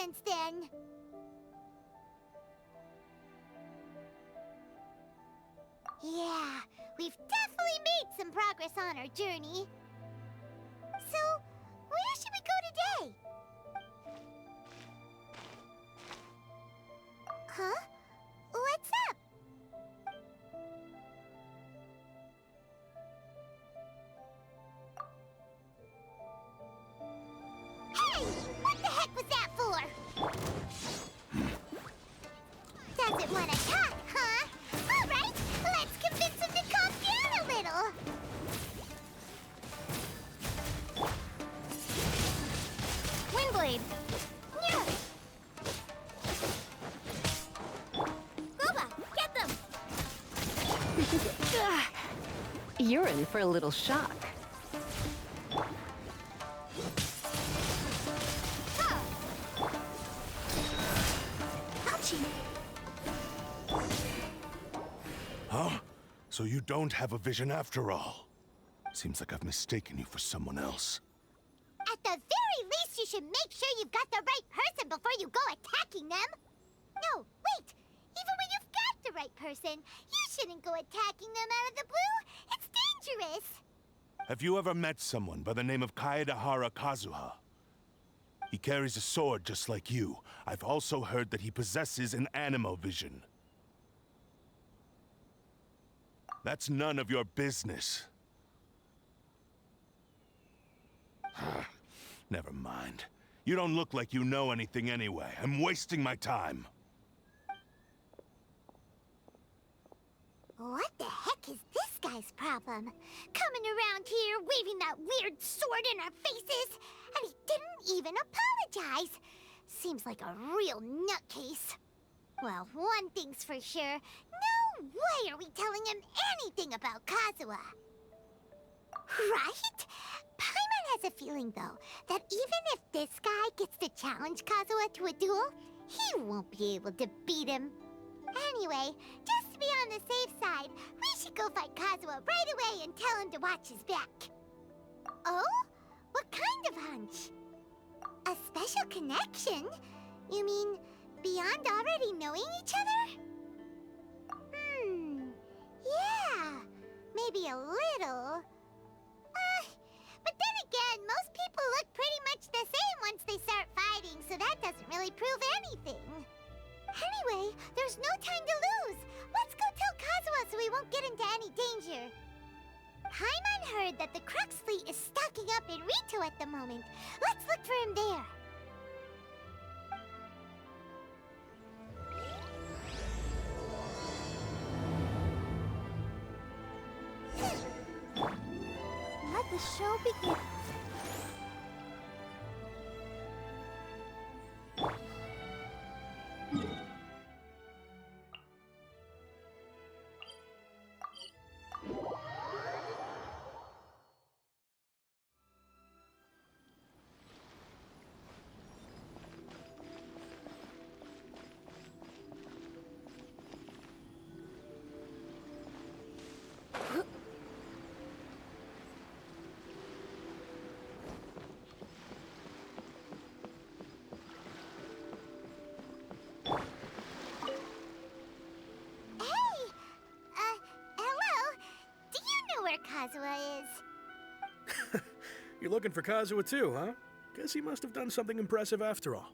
since then. Yeah, we've definitely made some progress on our journey. So, where should we go today? Huh? What's up? Hey! What the heck was that for? Doesn't want to talk, huh? All right, let's convince him to calm down a little. Windblade! Yeah. Roba, get them! You're in for a little shock. Ouchie. Huh? So you don't have a vision after all? Seems like I've mistaken you for someone else. At the very least, you should make sure you've got the right person before you go attacking them. No, wait. Even when you've got the right person, you shouldn't go attacking them out of the blue. It's dangerous. Have you ever met someone by the name of Kaedehara Kazuha? He carries a sword just like you. I've also heard that he possesses an animo vision. That's none of your business. Never mind. You don't look like you know anything anyway. I'm wasting my time. What the heck is this guy's problem? Coming around here, waving that weird sword in our faces, and he didn't even apologize. Seems like a real nutcase. Well, one thing's for sure. No way are we telling him anything about Kazuha. Right? Paimon has a feeling, though, that even if this guy gets to challenge Kazuha to a duel, he won't be able to beat him. Anyway, just to be on the safe side, we should go fight Kazuha right away and tell him to watch his back. Oh? What kind of hunch? A special connection? You mean beyond already knowing each other? Yeah, maybe a little. But then again, most people look pretty much the same once they start fighting, so that doesn't really prove anything. Anyway, there's no time to lose. Let's go tell Kazuha so we won't get into any danger. Paimon heard that the Crux fleet is stocking up in Rito at the moment. Let's look for him there. Let the show begin. Kazuha is. You're looking for Kazuha too, huh? Guess he must have done something impressive after all.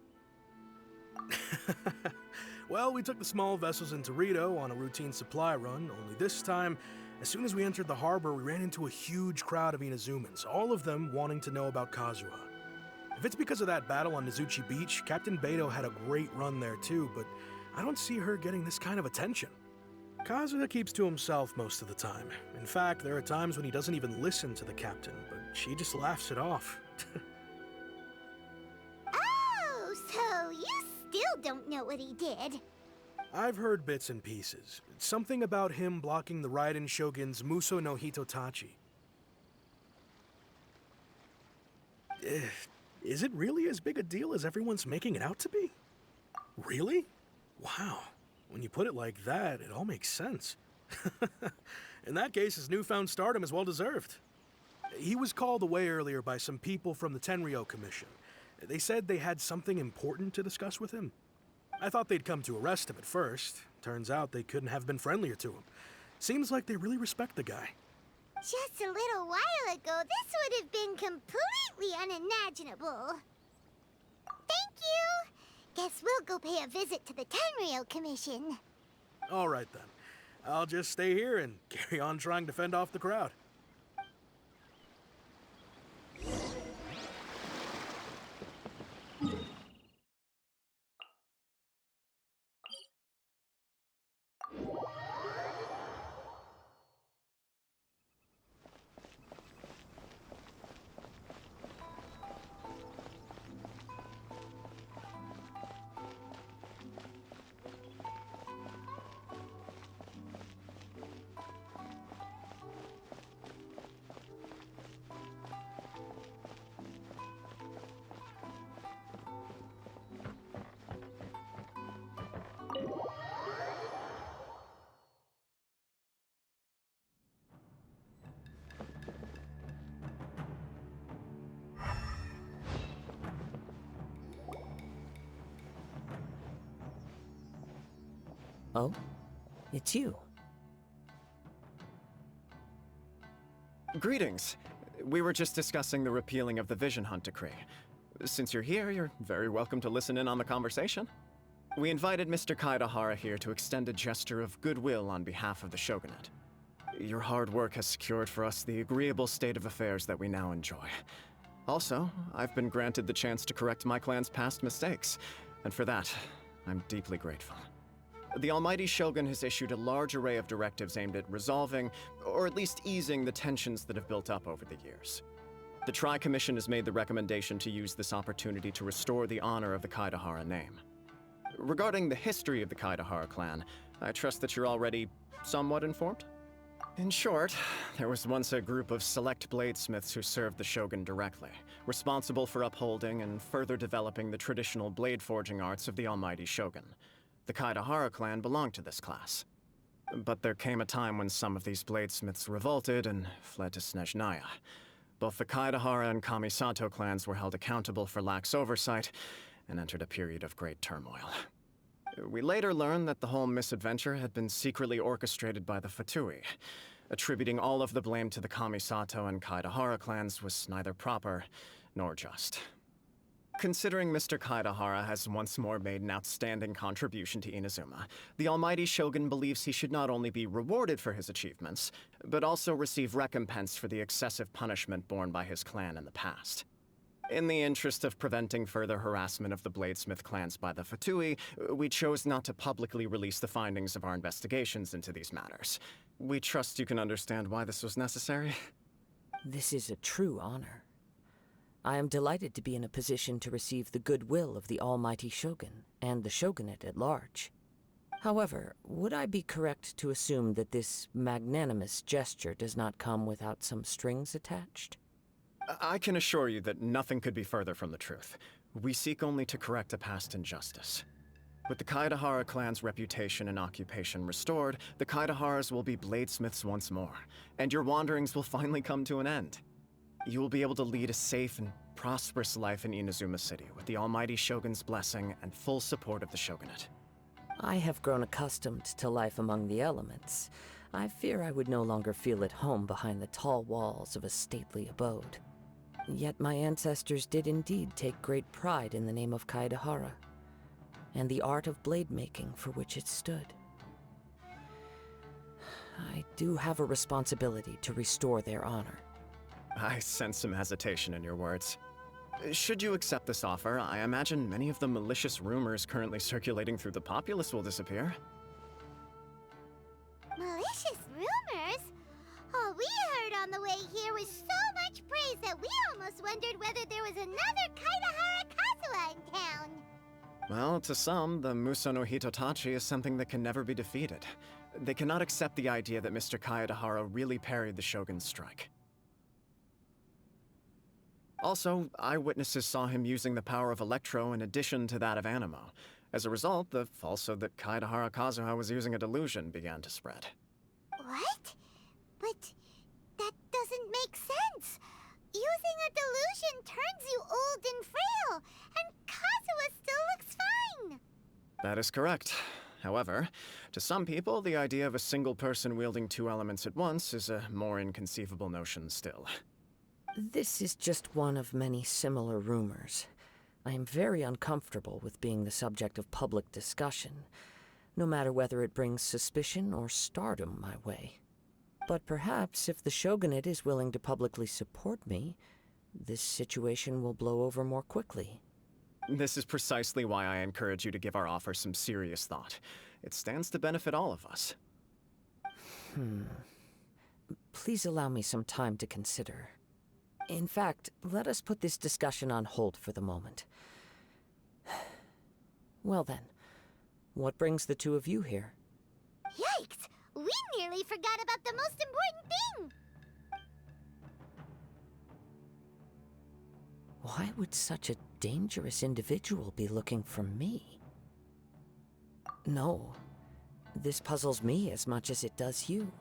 Well, we took the small vessels into Rito on a routine supply run, only this time, as soon as we entered the harbor, we ran into a huge crowd of Inazumans, all of them wanting to know about Kazuha. If it's because of that battle on Nizuchi Beach, Captain Beto had a great run there too, but I don't see her getting this kind of attention. Kazuha keeps to himself most of the time. In fact, there are times when he doesn't even listen to the captain, but she just laughs it off. Oh, so you still don't know what he did? I've heard bits and pieces. Something about him blocking the Raiden Shogun's Muso no Hitotachi. Is it really as big a deal as everyone's making it out to be? Really? Wow. When you put it like that, it all makes sense. In that case, his newfound stardom is well deserved. He was called away earlier by some people from the Tenryo Commission. They said they had something important to discuss with him. I thought they'd come to arrest him at first. Turns out they couldn't have been friendlier to him. Seems like they really respect the guy. Just a little while ago, this would have been completely unimaginable. Thank you! Guess we'll go pay a visit to the Tenryou Commission. All right then. I'll just stay here and carry on trying to fend off the crowd. Oh? It's you. Greetings. We were just discussing the repealing of the Vision Hunt Decree. Since you're here, you're very welcome to listen in on the conversation. We invited Mr. Kaedehara here to extend a gesture of goodwill on behalf of the Shogunate. Your hard work has secured for us the agreeable state of affairs that we now enjoy. Also, I've been granted the chance to correct my clan's past mistakes, and for that, I'm deeply grateful. The Almighty Shogun has issued a large array of directives aimed at resolving, or at least easing, the tensions that have built up over the years. The Tri-Commission has made the recommendation to use this opportunity to restore the honor of the Kaedehara name. Regarding the history of the Kaedehara clan, I trust that you're already somewhat informed? In short, there was once a group of select bladesmiths who served the Shogun directly, responsible for upholding and further developing the traditional blade forging arts of the Almighty Shogun. The Kaedehara clan belonged to this class. But there came a time when some of these bladesmiths revolted and fled to Snezhnaya. Both the Kaedehara and Kamisato clans were held accountable for lax oversight and entered a period of great turmoil. We later learned that the whole misadventure had been secretly orchestrated by the Fatui. Attributing all of the blame to the Kamisato and Kaedehara clans was neither proper nor just. Considering Mr. Kaedehara has once more made an outstanding contribution to Inazuma, the Almighty Shogun believes he should not only be rewarded for his achievements, but also receive recompense for the excessive punishment borne by his clan in the past. In the interest of preventing further harassment of the bladesmith clans by the Fatui, we chose not to publicly release the findings of our investigations into these matters. We trust you can understand why this was necessary. This is a true honor. I am delighted to be in a position to receive the goodwill of the Almighty Shogun and the Shogunate at large. However, would I be correct to assume that this magnanimous gesture does not come without some strings attached? I can assure you that nothing could be further from the truth. We seek only to correct a past injustice. With the Kaedehara clan's reputation and occupation restored, the Kaedeharas will be bladesmiths once more, and your wanderings will finally come to an end. You will be able to lead a safe and prosperous life in Inazuma City with the Almighty Shogun's blessing and full support of the Shogunate. I have grown accustomed to life among the elements. I fear I would no longer feel at home behind the tall walls of a stately abode. Yet my ancestors did indeed take great pride in the name of Kaedehara, and the art of blade making for which it stood. I do have a responsibility to restore their honor. I sense some hesitation in your words. Should you accept this offer, I imagine many of the malicious rumors currently circulating through the populace will disappear. Malicious rumors? All we heard on the way here was so much praise that we almost wondered whether there was another Kaedehara Kazuha in town. Well, to some, the Muso no Hitotachi is something that can never be defeated. They cannot accept the idea that Mr. Kaedehara really parried the Shogun's strike. Also, eyewitnesses saw him using the power of Electro in addition to that of Animo. As a result, the falsehood that Kaedehara Kazuha was using a delusion began to spread. What? But that doesn't make sense. Using a delusion turns you old and frail, That is correct. However, to some people, the idea of a single person wielding two elements at once is a more inconceivable notion still. This is just one of many similar rumors. I am very uncomfortable with being the subject of public discussion, no matter whether it brings suspicion or stardom my way. But perhaps if the Shogunate is willing to publicly support me, this situation will blow over more quickly. This is precisely why I encourage you to give our offer some serious thought. It stands to benefit all of us. Please allow me some time to consider. In fact, let us put this discussion on hold for the moment. Well then, what brings the two of you here? Yikes! We nearly forgot about the most important thing! Why would such a dangerous individual be looking for me? No, this puzzles me as much as it does you.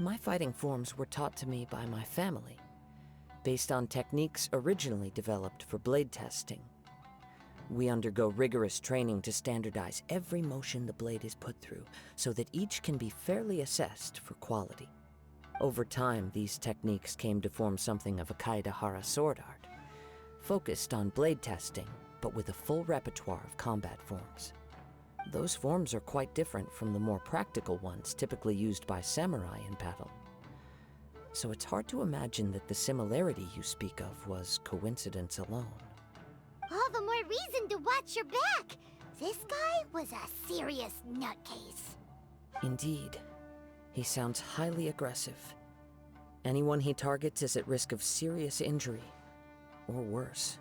My fighting forms were taught to me by my family, based on techniques originally developed for blade testing. We undergo rigorous training to standardize every motion the blade is put through, so that each can be fairly assessed for quality. Over time, these techniques came to form something of a Kaedehara sword art, focused on blade testing, but with a full repertoire of combat forms. Those forms are quite different from the more practical ones typically used by samurai in battle. So it's hard to imagine that the similarity you speak of was coincidence alone. All the more reason to watch your back! This guy was a serious nutcase. Indeed. He sounds highly aggressive. Anyone he targets is at risk of serious injury, or worse.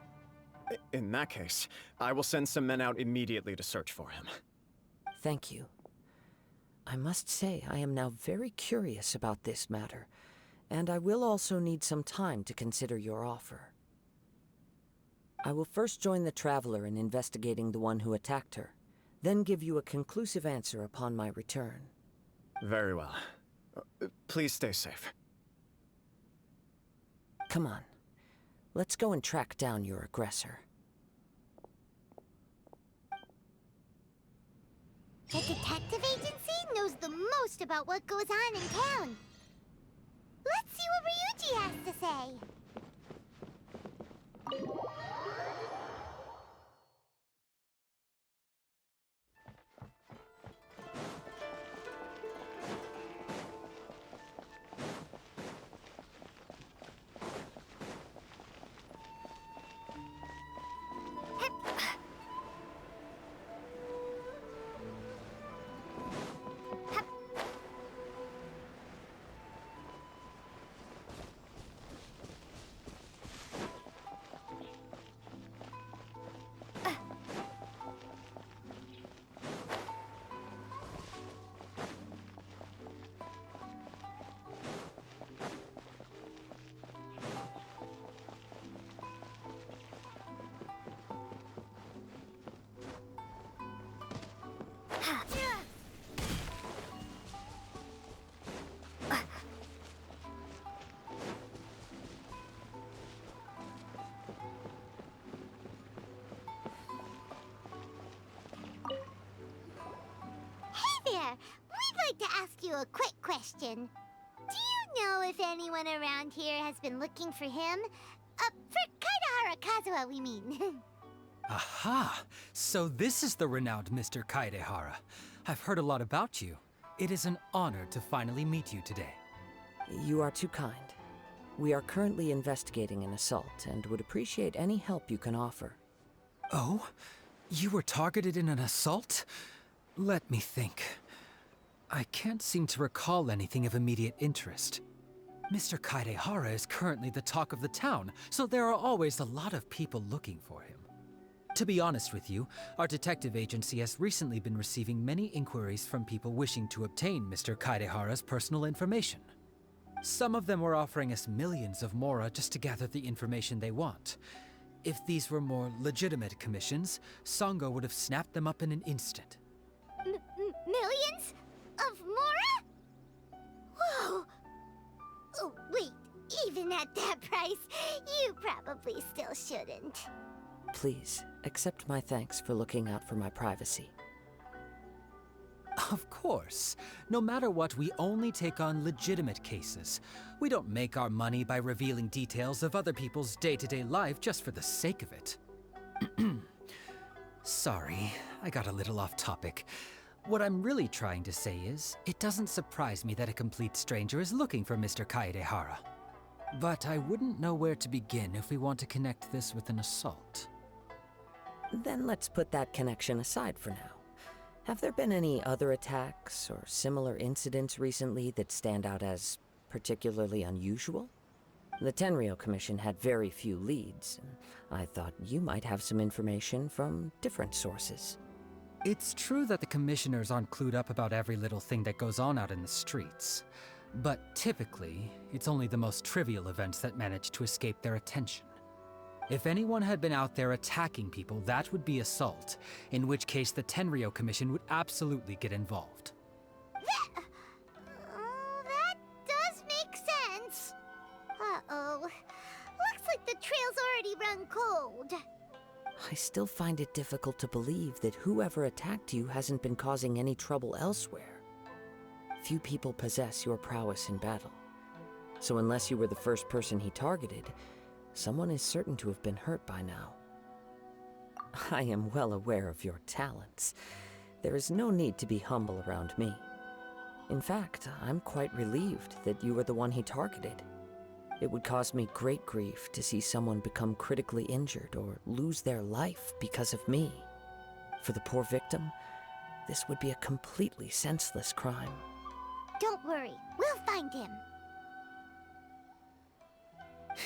In that case, I will send some men out immediately to search for him. Thank you. I must say I am now very curious about this matter, and I will also need some time to consider your offer. I will first join the Traveler in investigating the one who attacked her, then give you a conclusive answer upon my return. Very well. Please stay safe. Come on. Let's go and track down your aggressor. The detective agency knows the most about what goes on in town. Let's see what Ryuji has to say. We'd like to ask you a quick question. Do you know if anyone around here has been looking for him? For Kaedehara Kazuha, we mean. Aha! So this is the renowned Mr. Kaedehara. I've heard a lot about you. It is an honor to finally meet you today. You are too kind. We are currently investigating an assault and would appreciate any help you can offer. Oh? You were targeted in an assault? Let me think. I can't seem to recall anything of immediate interest. Mr. Kaedehara is currently the talk of the town, so there are always a lot of people looking for him. To be honest with you, our detective agency has recently been receiving many inquiries from people wishing to obtain Mr. Kaedehara's personal information. Some of them were offering us millions of mora just to gather the information they want. If these were more legitimate commissions, Sango would have snapped them up in an instant. Millions? Of mora? Whoa! Oh, wait, even at that price, you probably still shouldn't. Please, accept my thanks for looking out for my privacy. Of course. No matter what, we only take on legitimate cases. We don't make our money by revealing details of other people's day-to-day life just for the sake of it. Sorry, I got a little off topic. What I'm really trying to say is, it doesn't surprise me that a complete stranger is looking for Mr. Kaedehara. But I wouldn't know where to begin if we want to connect this with an assault. Then let's put that connection aside for now. Have there been any other attacks or similar incidents recently that stand out as particularly unusual? The Tenryou Commission had very few leads, and I thought you might have some information from different sources. It's true that the commissioners aren't clued up about every little thing that goes on out in the streets. But typically, it's only the most trivial events that manage to escape their attention. If anyone had been out there attacking people, that would be assault, in which case the Tenryou Commission would absolutely get involved. That does make sense. Uh-oh. Looks like the trail's already run cold. I still find it difficult to believe that whoever attacked you hasn't been causing any trouble elsewhere. Few people possess your prowess in battle. So unless you were the first person he targeted, someone is certain to have been hurt by now. I am well aware of your talents. There is no need to be humble around me. In fact, I'm quite relieved that you were the one he targeted. It would cause me great grief to see someone become critically injured or lose their life because of me. For the poor victim, this would be a completely senseless crime. Don't worry, we'll find him.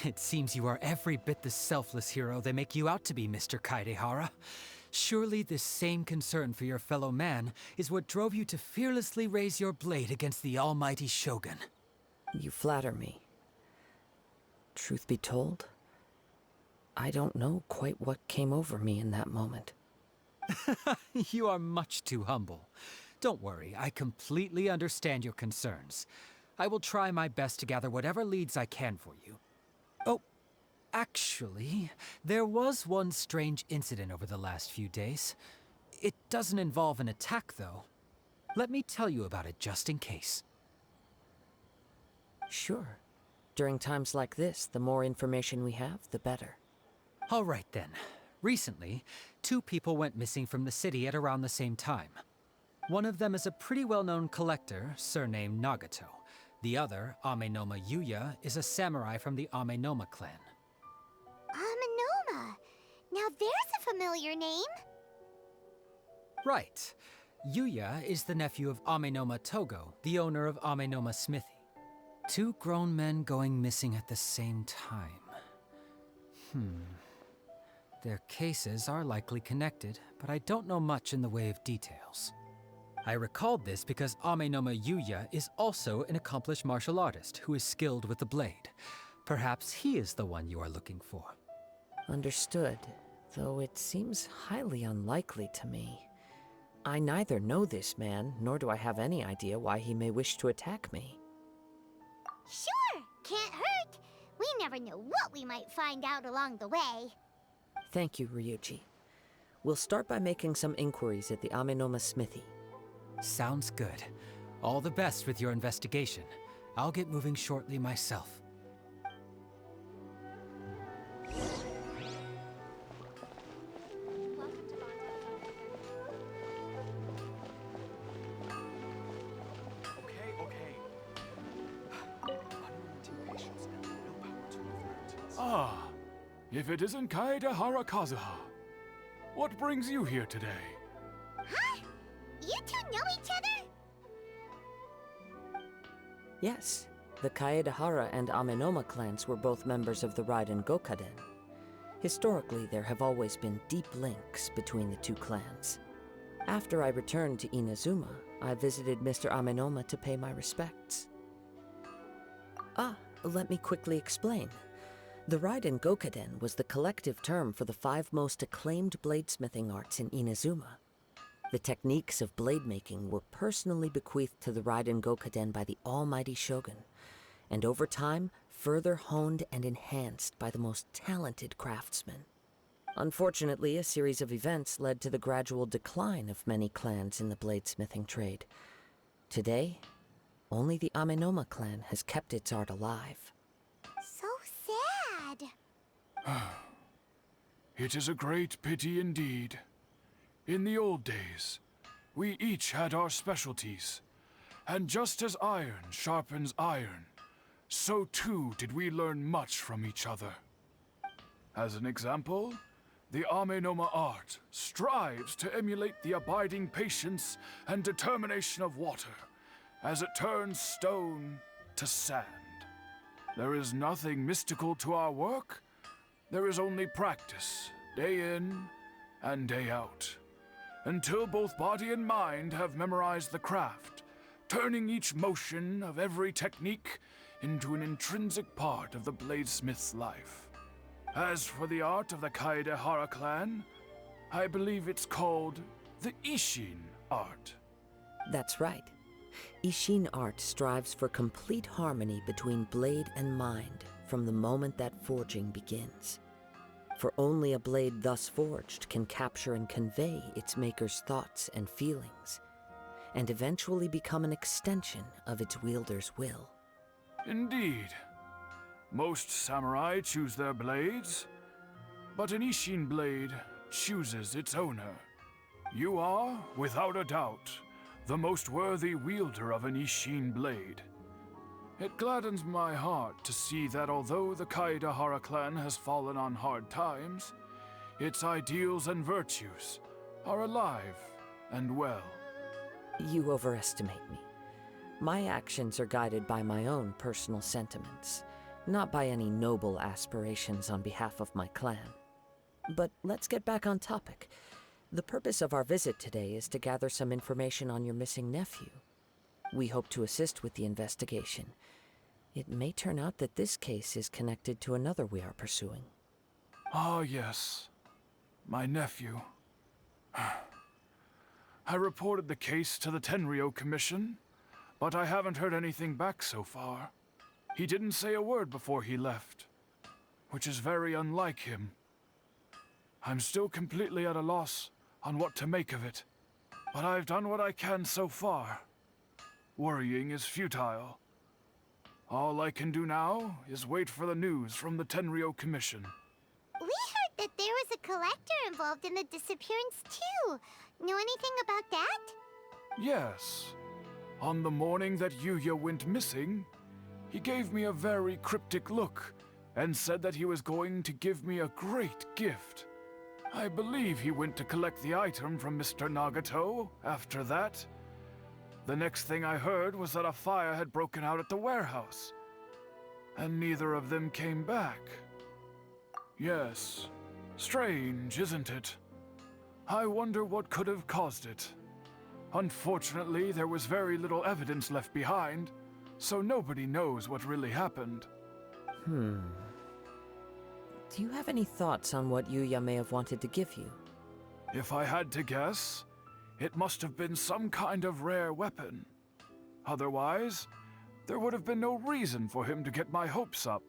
It seems you are every bit the selfless hero they make you out to be, Mr. Kaedehara. Surely this same concern for your fellow man is what drove you to fearlessly raise your blade against the almighty Shogun. You flatter me. Truth be told, I don't know quite what came over me in that moment. You are much too humble. Don't worry, I completely understand your concerns. I will try my best to gather whatever leads I can for you. Oh, actually, there was one strange incident over the last few days. It doesn't involve an attack, though. Let me tell you about it just in case. Sure. During times like this, the more information we have, the better. All right, then. Recently, 2 people went missing from the city at around the same time. One of them is a pretty well-known collector, surnamed Nagato. The other, Amenoma Yuya, is a samurai from the Amenoma clan. Amenoma. Now there's a familiar name. Right. Yuya is the nephew of Amenoma Togo, the owner of Amenoma Smithy. 2 grown men going missing at the same time. Their cases are likely connected, but I don't know much in the way of details. I recalled this because Amenoma Yuya is also an accomplished martial artist who is skilled with the blade. Perhaps he is the one you are looking for. Understood, though it seems highly unlikely to me. I neither know this man, nor do I have any idea why he may wish to attack me. Sure, can't hurt. We never know what we might find out along the way. Thank you, Ryuji. We'll start by making some inquiries at the Amenoma Smithy. Sounds good. All the best with your investigation. I'll get moving shortly myself. Ah, if it isn't Kaedehara Kazuha. What brings you here today? Huh? You 2 know each other? Yes, the Kaedehara and Amenoma clans were both members of the Raiden Gokaden. Historically, there have always been deep links between the 2 clans. After I returned to Inazuma, I visited Mr. Amenoma to pay my respects. Let me quickly explain. The Raiden Gokaden was the collective term for the 5 most acclaimed bladesmithing arts in Inazuma. The techniques of blade making were personally bequeathed to the Raiden Gokaden by the almighty Shogun, and over time, further honed and enhanced by the most talented craftsmen. Unfortunately, a series of events led to the gradual decline of many clans in the bladesmithing trade. Today, only the Amenoma clan has kept its art alive. So sad. It is a great pity indeed. In the old days, we each had our specialties. And just as iron sharpens iron, so too did we learn much from each other. As an example, the Amenoma art strives to emulate the abiding patience and determination of water as it turns stone to sand. There is nothing mystical to our work. There is only practice, day in and day out, until both body and mind have memorized the craft, turning each motion of every technique into an intrinsic part of the bladesmith's life. As for the art of the Kaedehara clan, I believe it's called the Ishin art. That's right. Ishin art strives for complete harmony between blade and mind from the moment that forging begins. For only a blade thus forged can capture and convey its maker's thoughts and feelings, and eventually become an extension of its wielder's will. Indeed. Most samurai choose their blades, but an Ishin blade chooses its owner. You are, without a doubt, the most worthy wielder of an Ishin blade. It gladdens my heart to see that although the Kaedehara clan has fallen on hard times, its ideals and virtues are alive and well. You overestimate me. My actions are guided by my own personal sentiments, not by any noble aspirations on behalf of my clan. But let's get back on topic. The purpose of our visit today is to gather some information on your missing nephew. We hope to assist with the investigation. It may turn out that this case is connected to another we are pursuing. Ah, yes. My nephew. I reported the case to the Tenryou Commission, but I haven't heard anything back so far. He didn't say a word before he left, which is very unlike him. I'm still completely at a loss on what to make of it, but I've done what I can so far. Worrying is futile. All I can do now is wait for the news from the Tenryou Commission. We heard that there was a collector involved in the disappearance too. Know anything about that? Yes. On the morning that Yuya went missing, he gave me a very cryptic look and said that he was going to give me a great gift. I believe he went to collect the item from Mr. Nagato after that. The next thing I heard was that a fire had broken out at the warehouse, and neither of them came back. Yes, strange, isn't it? I wonder what could have caused it. Unfortunately, there was very little evidence left behind, so nobody knows what really happened. Do you have any thoughts on what Yuya may have wanted to give you? If I had to guess, it must have been some kind of rare weapon. Otherwise, there would have been no reason for him to get my hopes up.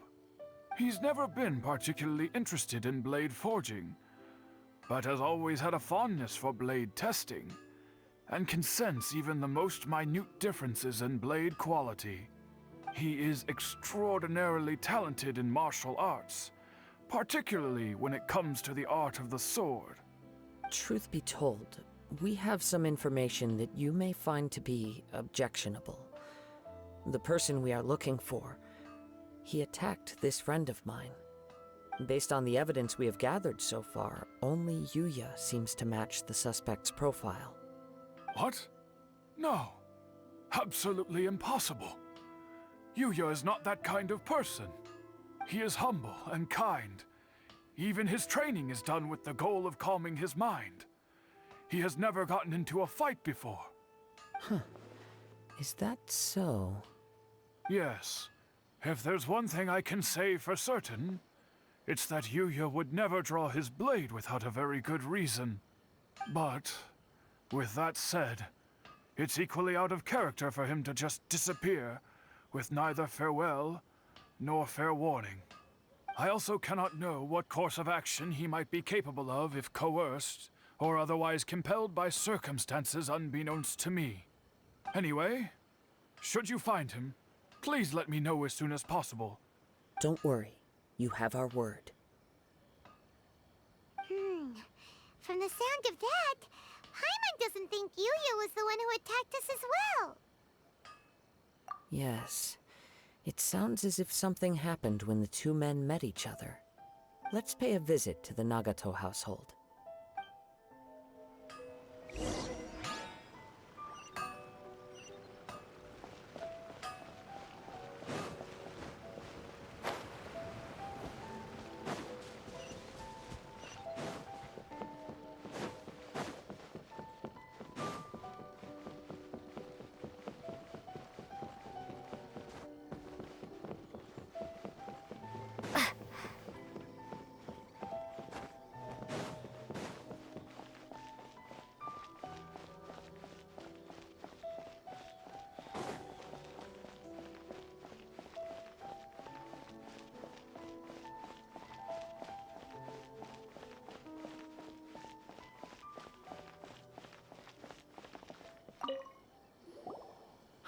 He's never been particularly interested in blade forging, but has always had a fondness for blade testing, and can sense even the most minute differences in blade quality. He is extraordinarily talented in martial arts, particularly when it comes to the art of the sword. Truth be told, we have some information that you may find to be objectionable. The person we are looking for, he attacked this friend of mine. Based on the evidence we have gathered so far, only Yuya seems to match the suspect's profile. What? No. Absolutely impossible. Yuya is not that kind of person. He is humble and kind. Even his training is done with the goal of calming his mind. He has never gotten into a fight before. Is that so? Yes. If there's one thing I can say for certain, it's that Yuya would never draw his blade without a very good reason. But, with that said, it's equally out of character for him to just disappear with neither farewell nor fair warning. I also cannot know what course of action he might be capable of if coerced, or otherwise compelled by circumstances unbeknownst to me. Anyway, should you find him, please let me know as soon as possible. Don't worry. You have our word. From the sound of that, Paimon doesn't think Yuya was the one who attacked us as well. Yes. It sounds as if something happened when the two men met each other. Let's pay a visit to the Nagato household.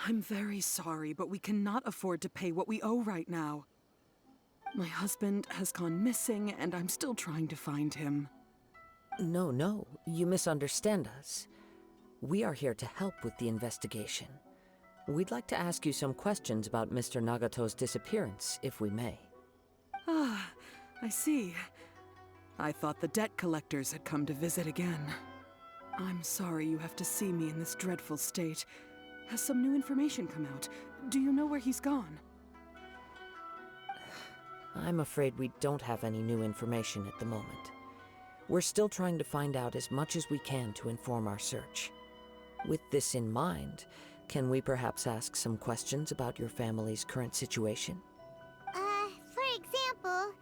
I'm very sorry, but we cannot afford to pay what we owe right now. My husband has gone missing, and I'm still trying to find him. No, you misunderstand us. We are here to help with the investigation. We'd like to ask you some questions about Mr. Nagato's disappearance, if we may. Ah, I see. I thought the debt collectors had come to visit again. I'm sorry you have to see me in this dreadful state. Has some new information come out? Do you know where he's gone? I'm afraid we don't have any new information at the moment. We're still trying to find out as much as we can to inform our search. With this in mind, can we perhaps ask some questions about your family's current situation? For example,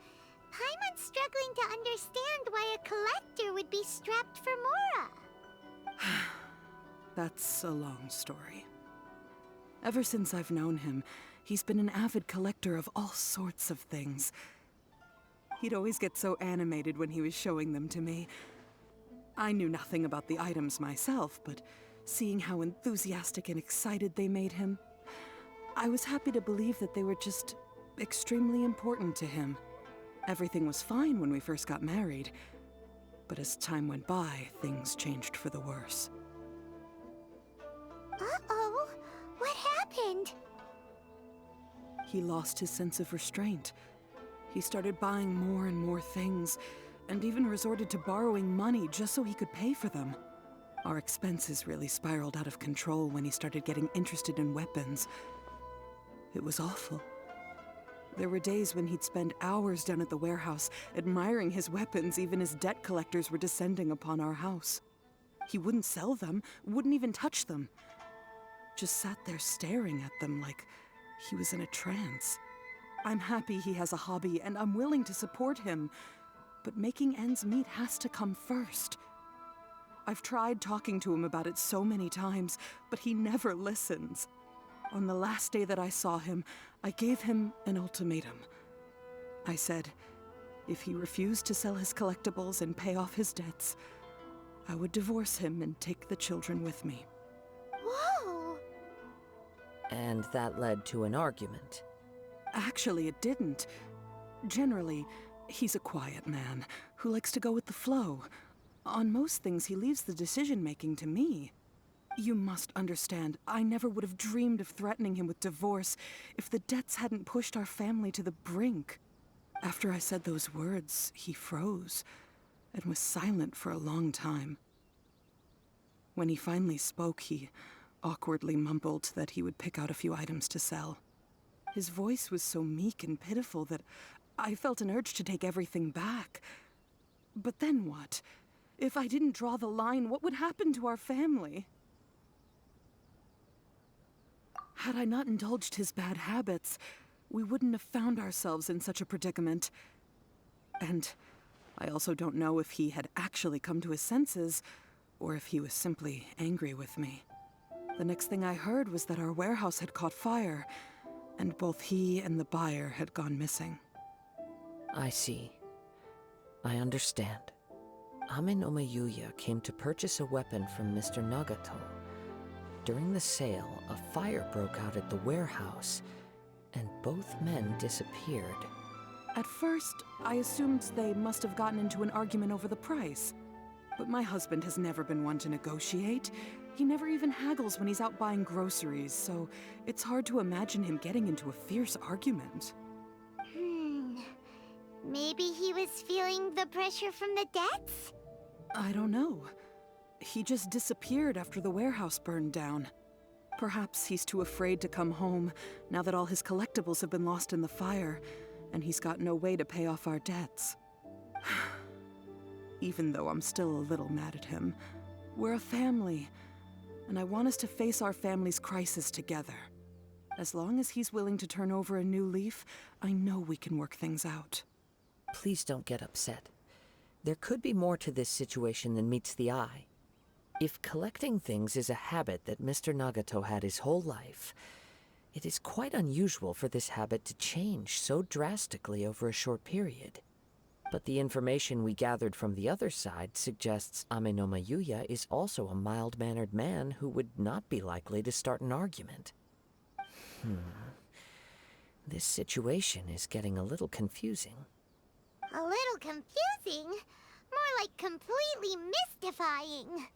Paimon's struggling to understand why a collector would be strapped for Mora. That's a long story. Ever since I've known him, he's been an avid collector of all sorts of things. He'd always get so animated when he was showing them to me. I knew nothing about the items myself, but seeing how enthusiastic and excited they made him, I was happy to believe that they were just extremely important to him. Everything was fine when we first got married, but as time went by, things changed for the worse. Uh-oh, what happened? He lost his sense of restraint. He started buying more and more things, and even resorted to borrowing money just so he could pay for them. Our expenses really spiraled out of control when he started getting interested in weapons. It was awful. There were days when he'd spend hours down at the warehouse, admiring his weapons even as debt collectors were descending upon our house. He wouldn't sell them, wouldn't even touch them. Just sat there staring at them like he was in a trance. I'm happy he has a hobby, and I'm willing to support him, but making ends meet has to come first. I've tried talking to him about it so many times, but he never listens. On the last day that I saw him, I gave him an ultimatum. I said, if he refused to sell his collectibles and pay off his debts, I would divorce him and take the children with me. Whoa! And that led to an argument. Actually, it didn't. Generally, he's a quiet man who likes to go with the flow. On most things, he leaves the decision-making to me. You must understand, I never would have dreamed of threatening him with divorce if the debts hadn't pushed our family to the brink. After I said those words, he froze and was silent for a long time. When he finally spoke, he awkwardly mumbled that he would pick out a few items to sell. His voice was so meek and pitiful that I felt an urge to take everything back. But then what? If I didn't draw the line, what would happen to our family? Had I not indulged his bad habits, we wouldn't have found ourselves in such a predicament. And I also don't know if he had actually come to his senses, or if he was simply angry with me. The next thing I heard was that our warehouse had caught fire, and both he and the buyer had gone missing. I see. I understand. Amenoma Yuya came to purchase a weapon from Mr. Nagato. During the sale, a fire broke out at the warehouse, and both men disappeared. At first, I assumed they must have gotten into an argument over the price. But my husband has never been one to negotiate. He never even haggles when he's out buying groceries, so it's hard to imagine him getting into a fierce argument. Maybe he was feeling the pressure from the debts? I don't know. He just disappeared after the warehouse burned down. Perhaps he's too afraid to come home now that all his collectibles have been lost in the fire, and he's got no way to pay off our debts. Even though I'm still a little mad at him, we're a family, and I want us to face our family's crisis together. As long as he's willing to turn over a new leaf, I know we can work things out. Please don't get upset. There could be more to this situation than meets the eye. If collecting things is a habit that Mr. Nagato had his whole life, it is quite unusual for this habit to change so drastically over a short period. But the information we gathered from the other side suggests Amenoma Yuya is also a mild-mannered man who would not be likely to start an argument. This situation is getting a little confusing. A little confusing? More like completely mystifying.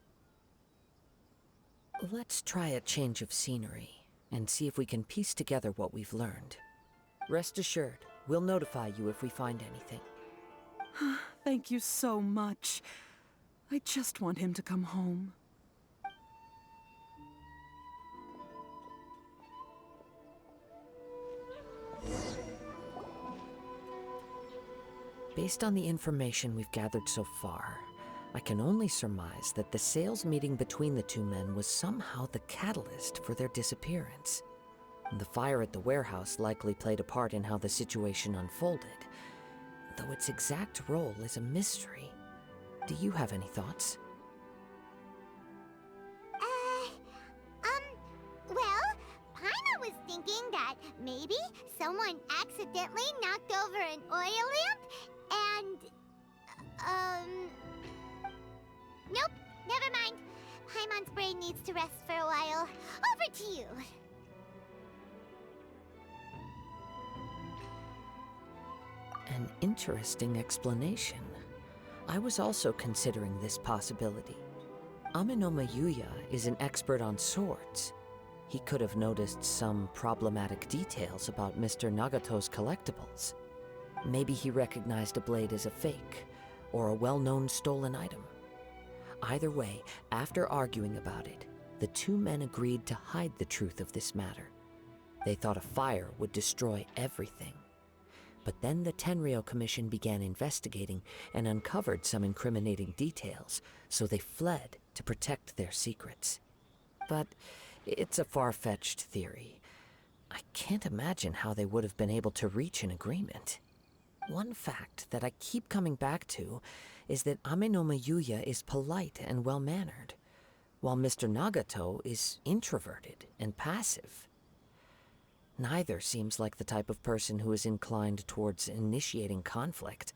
Let's try a change of scenery and see if we can piece together what we've learned. Rest assured, we'll notify you if we find anything. Thank you so much. I just want him to come home. Based on the information we've gathered so far, I can only surmise that the sales meeting between the two men was somehow the catalyst for their disappearance. The fire at the warehouse likely played a part in how the situation unfolded, though its exact role is a mystery. Do you have any thoughts? Well, Paimon was thinking that maybe someone accidentally knocked over an oil lamp and, nope, never mind. Paimon's brain needs to rest for a while. Over to you. An interesting explanation. I was also considering this possibility. Amenoma Yuya is an expert on swords. He could have noticed some problematic details about Mr. Nagato's collectibles. Maybe he recognized a blade as a fake, or a well-known stolen item. Either way, after arguing about it, the two men agreed to hide the truth of this matter. They thought a fire would destroy everything. But then the Tenryou Commission began investigating and uncovered some incriminating details, so they fled to protect their secrets. But it's a far-fetched theory. I can't imagine how they would have been able to reach an agreement. One fact that I keep coming back to is that Amenoma Yuya is polite and well-mannered, while Mr. Nagato is introverted and passive. Neither seems like the type of person who is inclined towards initiating conflict.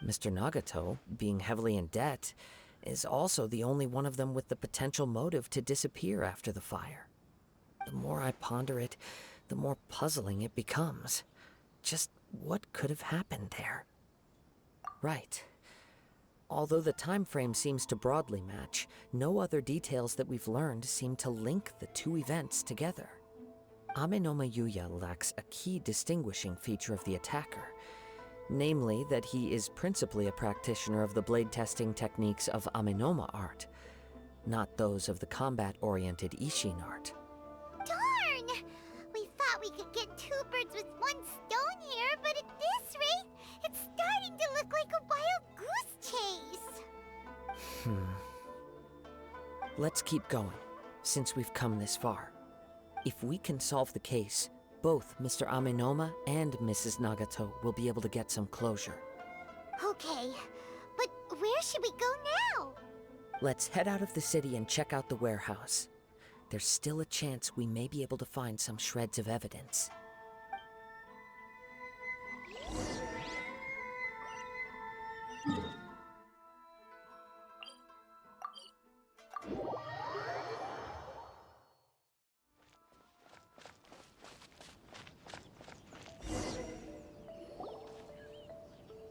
Mr. Nagato, being heavily in debt, is also the only one of them with the potential motive to disappear after the fire. The more I ponder it, the more puzzling it becomes. Just what could have happened there? Right. Although the time frame seems to broadly match, no other details that we've learned seem to link the two events together. Amenoma Yuya lacks a key distinguishing feature of the attacker, namely that he is principally a practitioner of the blade testing techniques of Amenoma art, not those of the combat-oriented Ishin art. Darn! We thought we could get two birds with one stone here, but at this rate, it's starting to look like a wild goose chase. Let's keep going, since we've come this far. If we can solve the case, both Mr. Amenoma and Mrs. Nagato will be able to get some closure. Okay, but where should we go now? Let's head out of the city and check out the warehouse. There's still a chance we may be able to find some shreds of evidence.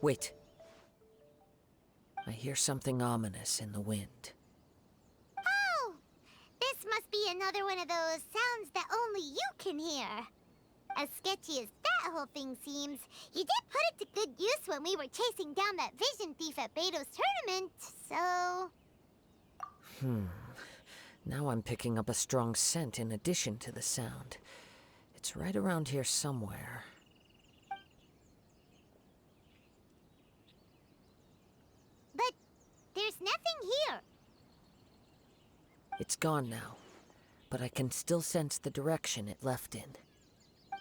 Wait. I hear something ominous in the wind. Oh! This must be another one of those sounds that only you can hear. As sketchy as that whole thing seems, you did put it to good use when we were chasing down that vision thief at Beto's tournament, so... Now I'm picking up a strong scent in addition to the sound. It's right around here somewhere. But there's nothing here. It's gone now, but I can still sense the direction it left in.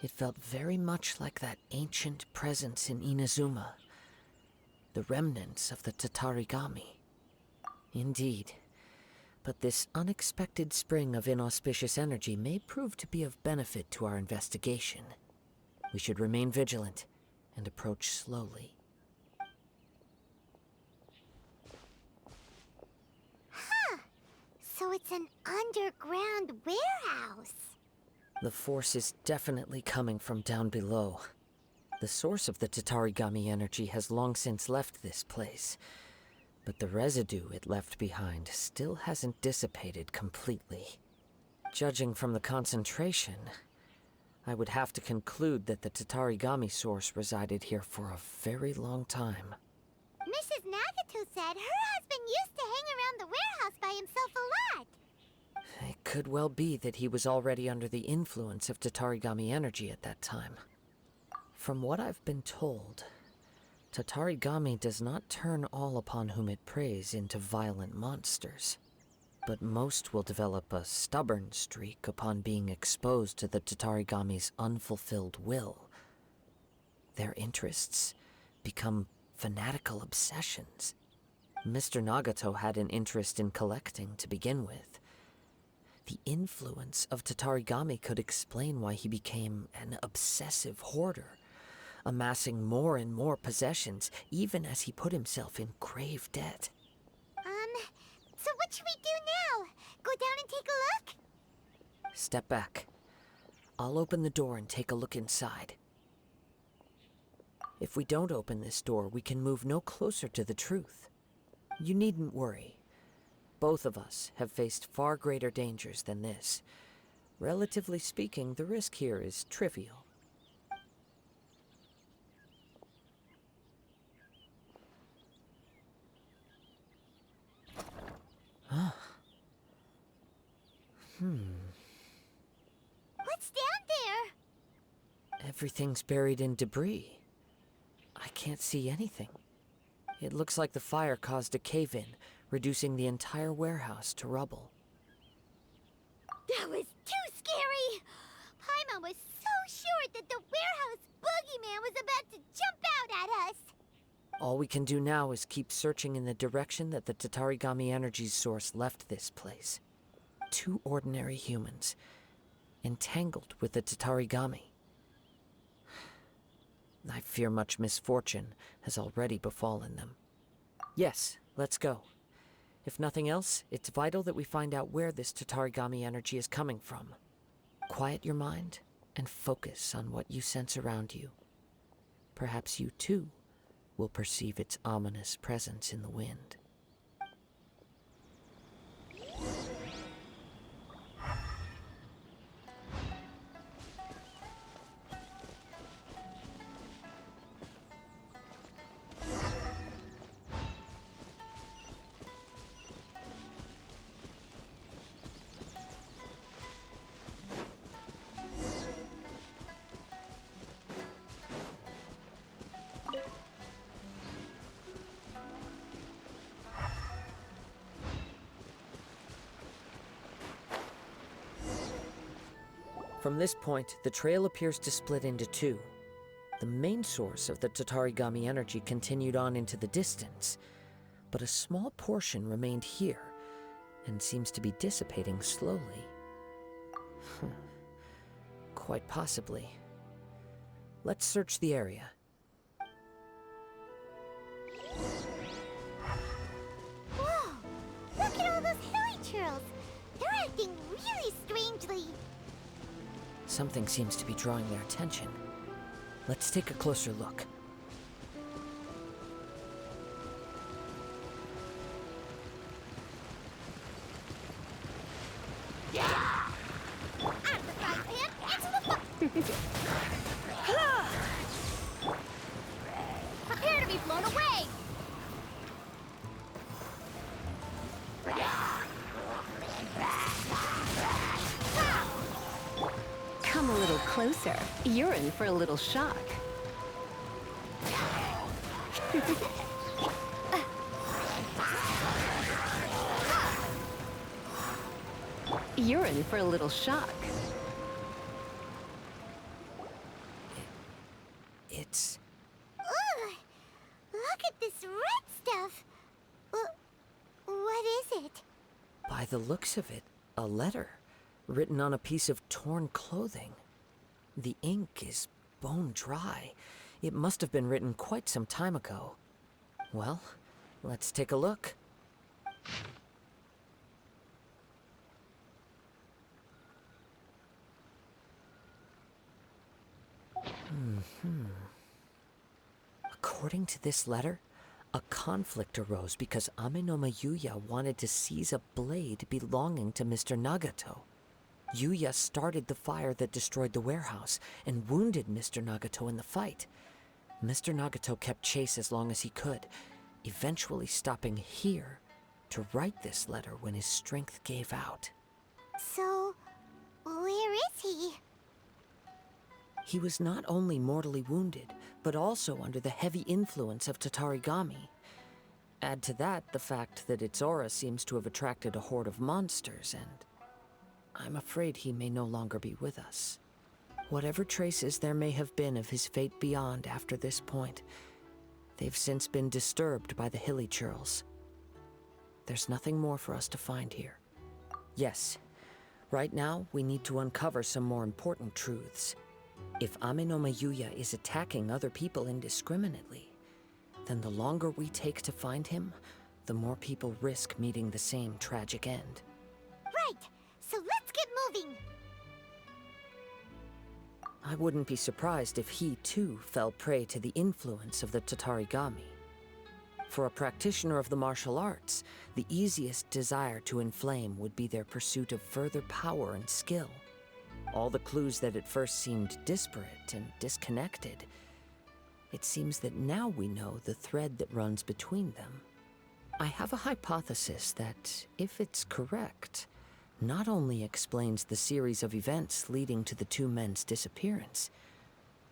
It felt very much like that ancient presence in Inazuma. The remnants of the Tatarigami. Indeed. But this unexpected spring of inauspicious energy may prove to be of benefit to our investigation. We should remain vigilant and approach slowly. Huh. So it's an underground warehouse. The force is definitely coming from down below. The source of the Tatarigami energy has long since left this place, but the residue it left behind still hasn't dissipated completely. Judging from the concentration, I would have to conclude that the Tatarigami source resided here for a very long time. Mrs. Nagato said her husband used to hang around the warehouse by himself a lot. It could well be that he was already under the influence of Tatarigami energy at that time. From what I've been told, Tatarigami does not turn all upon whom it preys into violent monsters, but most will develop a stubborn streak upon being exposed to the Tatarigami's unfulfilled will. Their interests become fanatical obsessions. Mr. Nagato had an interest in collecting to begin with. The influence of Tatarigami could explain why he became an obsessive hoarder, amassing more and more possessions, even as he put himself in grave debt. So what should we do now? Go down and take a look? Step back. I'll open the door and take a look inside. If we don't open this door, we can move no closer to the truth. You needn't worry. Both of us have faced far greater dangers than this. Relatively speaking, the risk here is trivial. What's down there? Everything's buried in debris. I can't see anything. It looks like the fire caused a cave-in, reducing the entire warehouse to rubble. That was too scary! Paimon was so sure that the warehouse boogeyman was about to jump out at us! All we can do now is keep searching in the direction that the Tatarigami energy's source left this place. 2 ordinary humans, entangled with the Tatarigami. I fear much misfortune has already befallen them. Yes, let's go. If nothing else, it's vital that we find out where this Tatarigami energy is coming from. Quiet your mind and focus on what you sense around you. Perhaps you too will perceive its ominous presence in the wind. From this point, the trail appears to split into 2. The main source of the Tatarigami energy continued on into the distance, but a small portion remained here, and seems to be dissipating slowly. Quite possibly. Let's search the area. Whoa! Look at all those hilly churls! They're acting really strangely! Something seems to be drawing their attention. Let's take a closer look. closer. You're in for a little shock. You're in for a little shock. It's... Ugh! Look at this red stuff! What is it? By the looks of it, a letter written on a piece of torn clothing. The ink is bone dry. It must have been written quite some time ago. Well, let's take a look. According to this letter, a conflict arose because Ame no Yuya wanted to seize a blade belonging to Mr. Nagato. Yuya started the fire that destroyed the warehouse and wounded Mr. Nagato in the fight. Mr. Nagato kept chase as long as he could, eventually stopping here to write this letter when his strength gave out. So, where is he? He was not only mortally wounded, but also under the heavy influence of Tatarigami. Add to that the fact that its aura seems to have attracted a horde of monsters, and I'm afraid he may no longer be with us. Whatever traces there may have been of his fate beyond after this point, they've since been disturbed by the hilly churls. There's nothing more for us to find here. Yes, right now we need to uncover some more important truths. If Ame no Yuya is attacking other people indiscriminately, then the longer we take to find him, the more people risk meeting the same tragic end. Right! So let's get moving! I wouldn't be surprised if he, too, fell prey to the influence of the Tatarigami. For a practitioner of the martial arts, the easiest desire to inflame would be their pursuit of further power and skill. All the clues that at first seemed disparate and disconnected, it seems that now we know the thread that runs between them. I have a hypothesis that, if it's correct, not only explains the series of events leading to the two men's disappearance,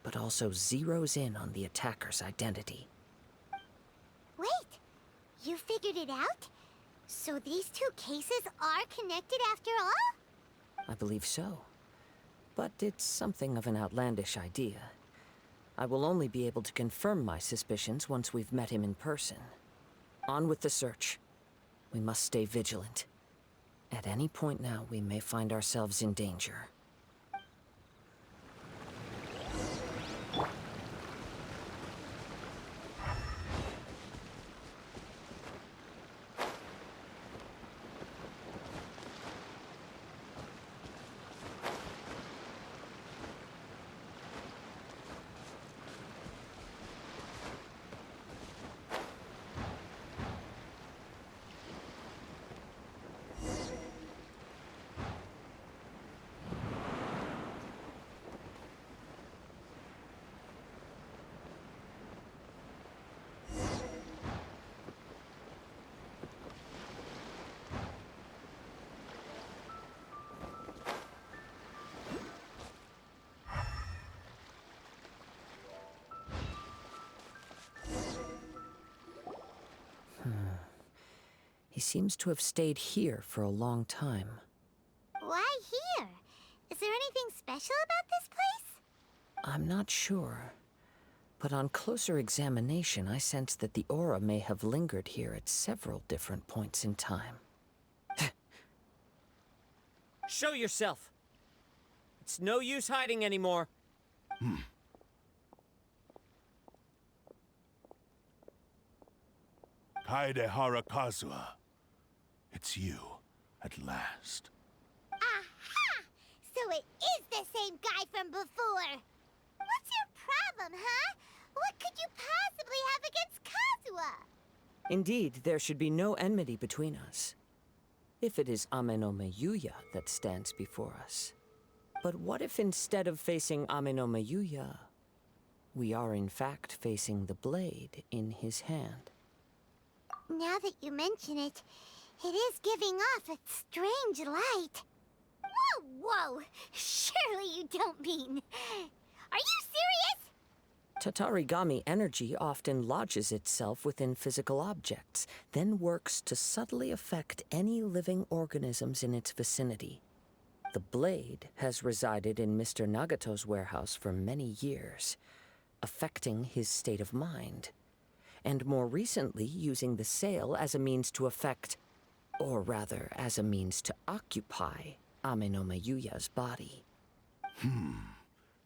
but also zeroes in on the attacker's identity. Wait! You figured it out? So these two cases are connected after all? I believe so. But it's something of an outlandish idea. I will only be able to confirm my suspicions once we've met him in person. On with the search. We must stay vigilant. At any point now, we may find ourselves in danger. He seems to have stayed here for a long time. Why here? Is there anything special about this place? I'm not sure. But on closer examination, I sense that the aura may have lingered here at several different points in time. Show yourself! It's no use hiding anymore. Kaedehara Kazuha. It's you, at last. Aha! So it is the same guy from before! What's your problem, huh? What could you possibly have against Kazuha? Indeed, there should be no enmity between us. If it is Ame no Yuya that stands before us. But what if instead of facing Ame no Yuya, we are in fact facing the blade in his hand? Now that you mention it, it is giving off a strange light. Whoa! Surely you don't mean... Are you serious? Tatarigami energy often lodges itself within physical objects, then works to subtly affect any living organisms in its vicinity. The blade has resided in Mr. Nagato's warehouse for many years, affecting his state of mind, and more recently using the sail as a means to affect, or rather as a means to occupy, Ame no Mayuya's body.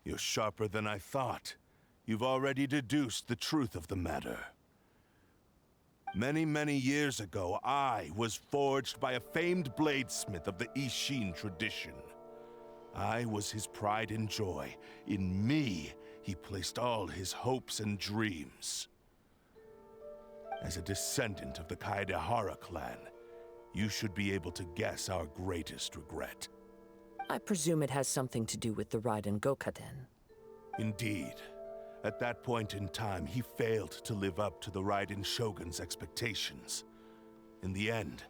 You're sharper than I thought. You've already deduced the truth of the matter. Many, many years ago, I was forged by a famed bladesmith of the Ishin tradition. I was his pride and joy. In me, he placed all his hopes and dreams. As a descendant of the Kaedehara clan, you should be able to guess our greatest regret. I presume it has something to do with the Raiden Gokaden. Indeed. At that point in time, he failed to live up to the Raiden Shogun's expectations. In the end,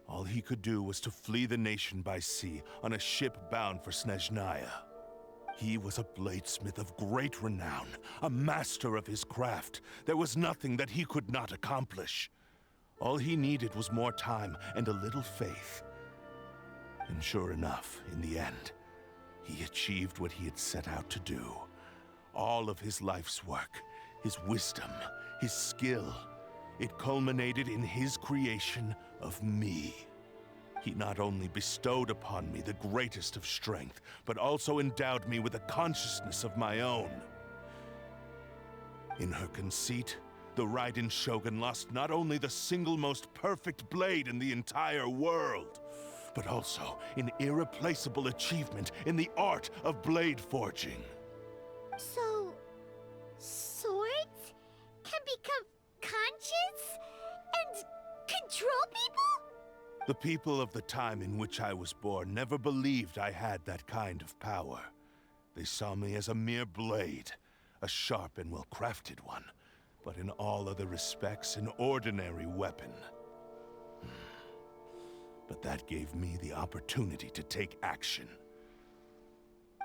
all he could do was to flee the nation by sea on a ship bound for Snezhnaya. He was a bladesmith of great renown, a master of his craft. There was nothing that he could not accomplish. All he needed was more time and a little faith. And sure enough, in the end, he achieved what he had set out to do. All of his life's work, his wisdom, his skill, it culminated in his creation of me. He not only bestowed upon me the greatest of strength, but also endowed me with a consciousness of my own. In her conceit, the Raiden Shogun lost not only the single most perfect blade in the entire world, but also an irreplaceable achievement in the art of blade forging. So... swords can become conscious and control people? The people of the time in which I was born never believed I had that kind of power. They saw me as a mere blade, a sharp and well-crafted one, but in all other respects an ordinary weapon. But that gave me the opportunity to take action.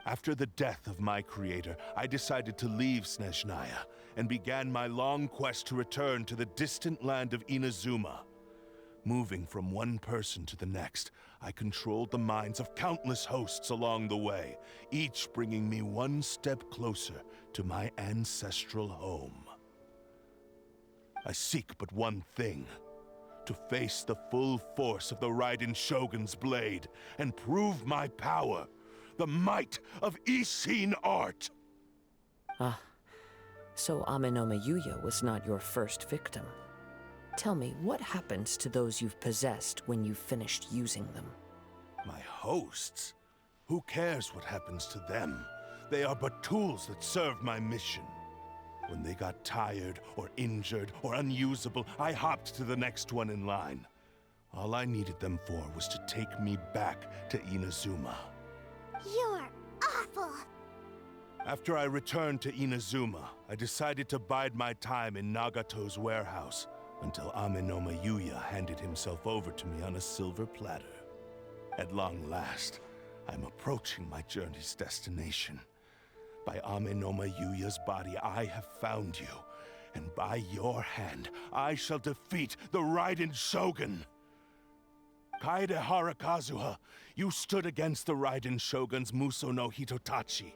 After the death of my creator, I decided to leave Snezhnaya and began my long quest to return to the distant land of Inazuma. Moving from one person to the next, I controlled the minds of countless hosts along the way, each bringing me one step closer to my ancestral home. I seek but one thing: to face the full force of the Raiden Shogun's blade and prove my power, the might of Ishin art! Ah, so Ame no Mayuya was not your first victim. Tell me, what happens to those you've possessed when you've finished using them? My hosts? Who cares what happens to them? They are but tools that serve my mission. When they got tired, or injured, or unusable, I hopped to the next one in line. All I needed them for was to take me back to Inazuma. You're awful! After I returned to Inazuma, I decided to bide my time in Nagato's warehouse until Ame no Mayuya handed himself over to me on a silver platter. At long last, I'm approaching my journey's destination. By Ame no Mayuya's body, I have found you, and by your hand, I shall defeat the Raiden Shogun! Kaedehara Kazuha, you stood against the Raiden Shogun's Muso no Hitotachi.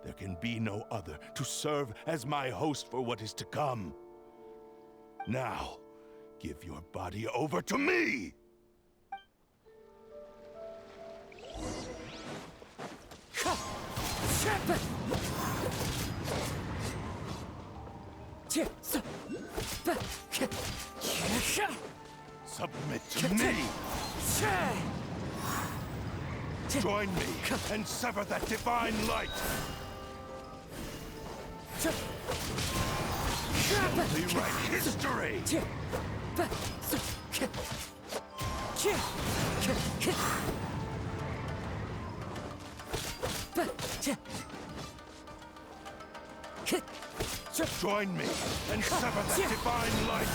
There can be no other to serve as my host for what is to come. Now, give your body over to me! Submit to me! Join me and sever that divine light! Rewrite history! Join me and sever that divine light!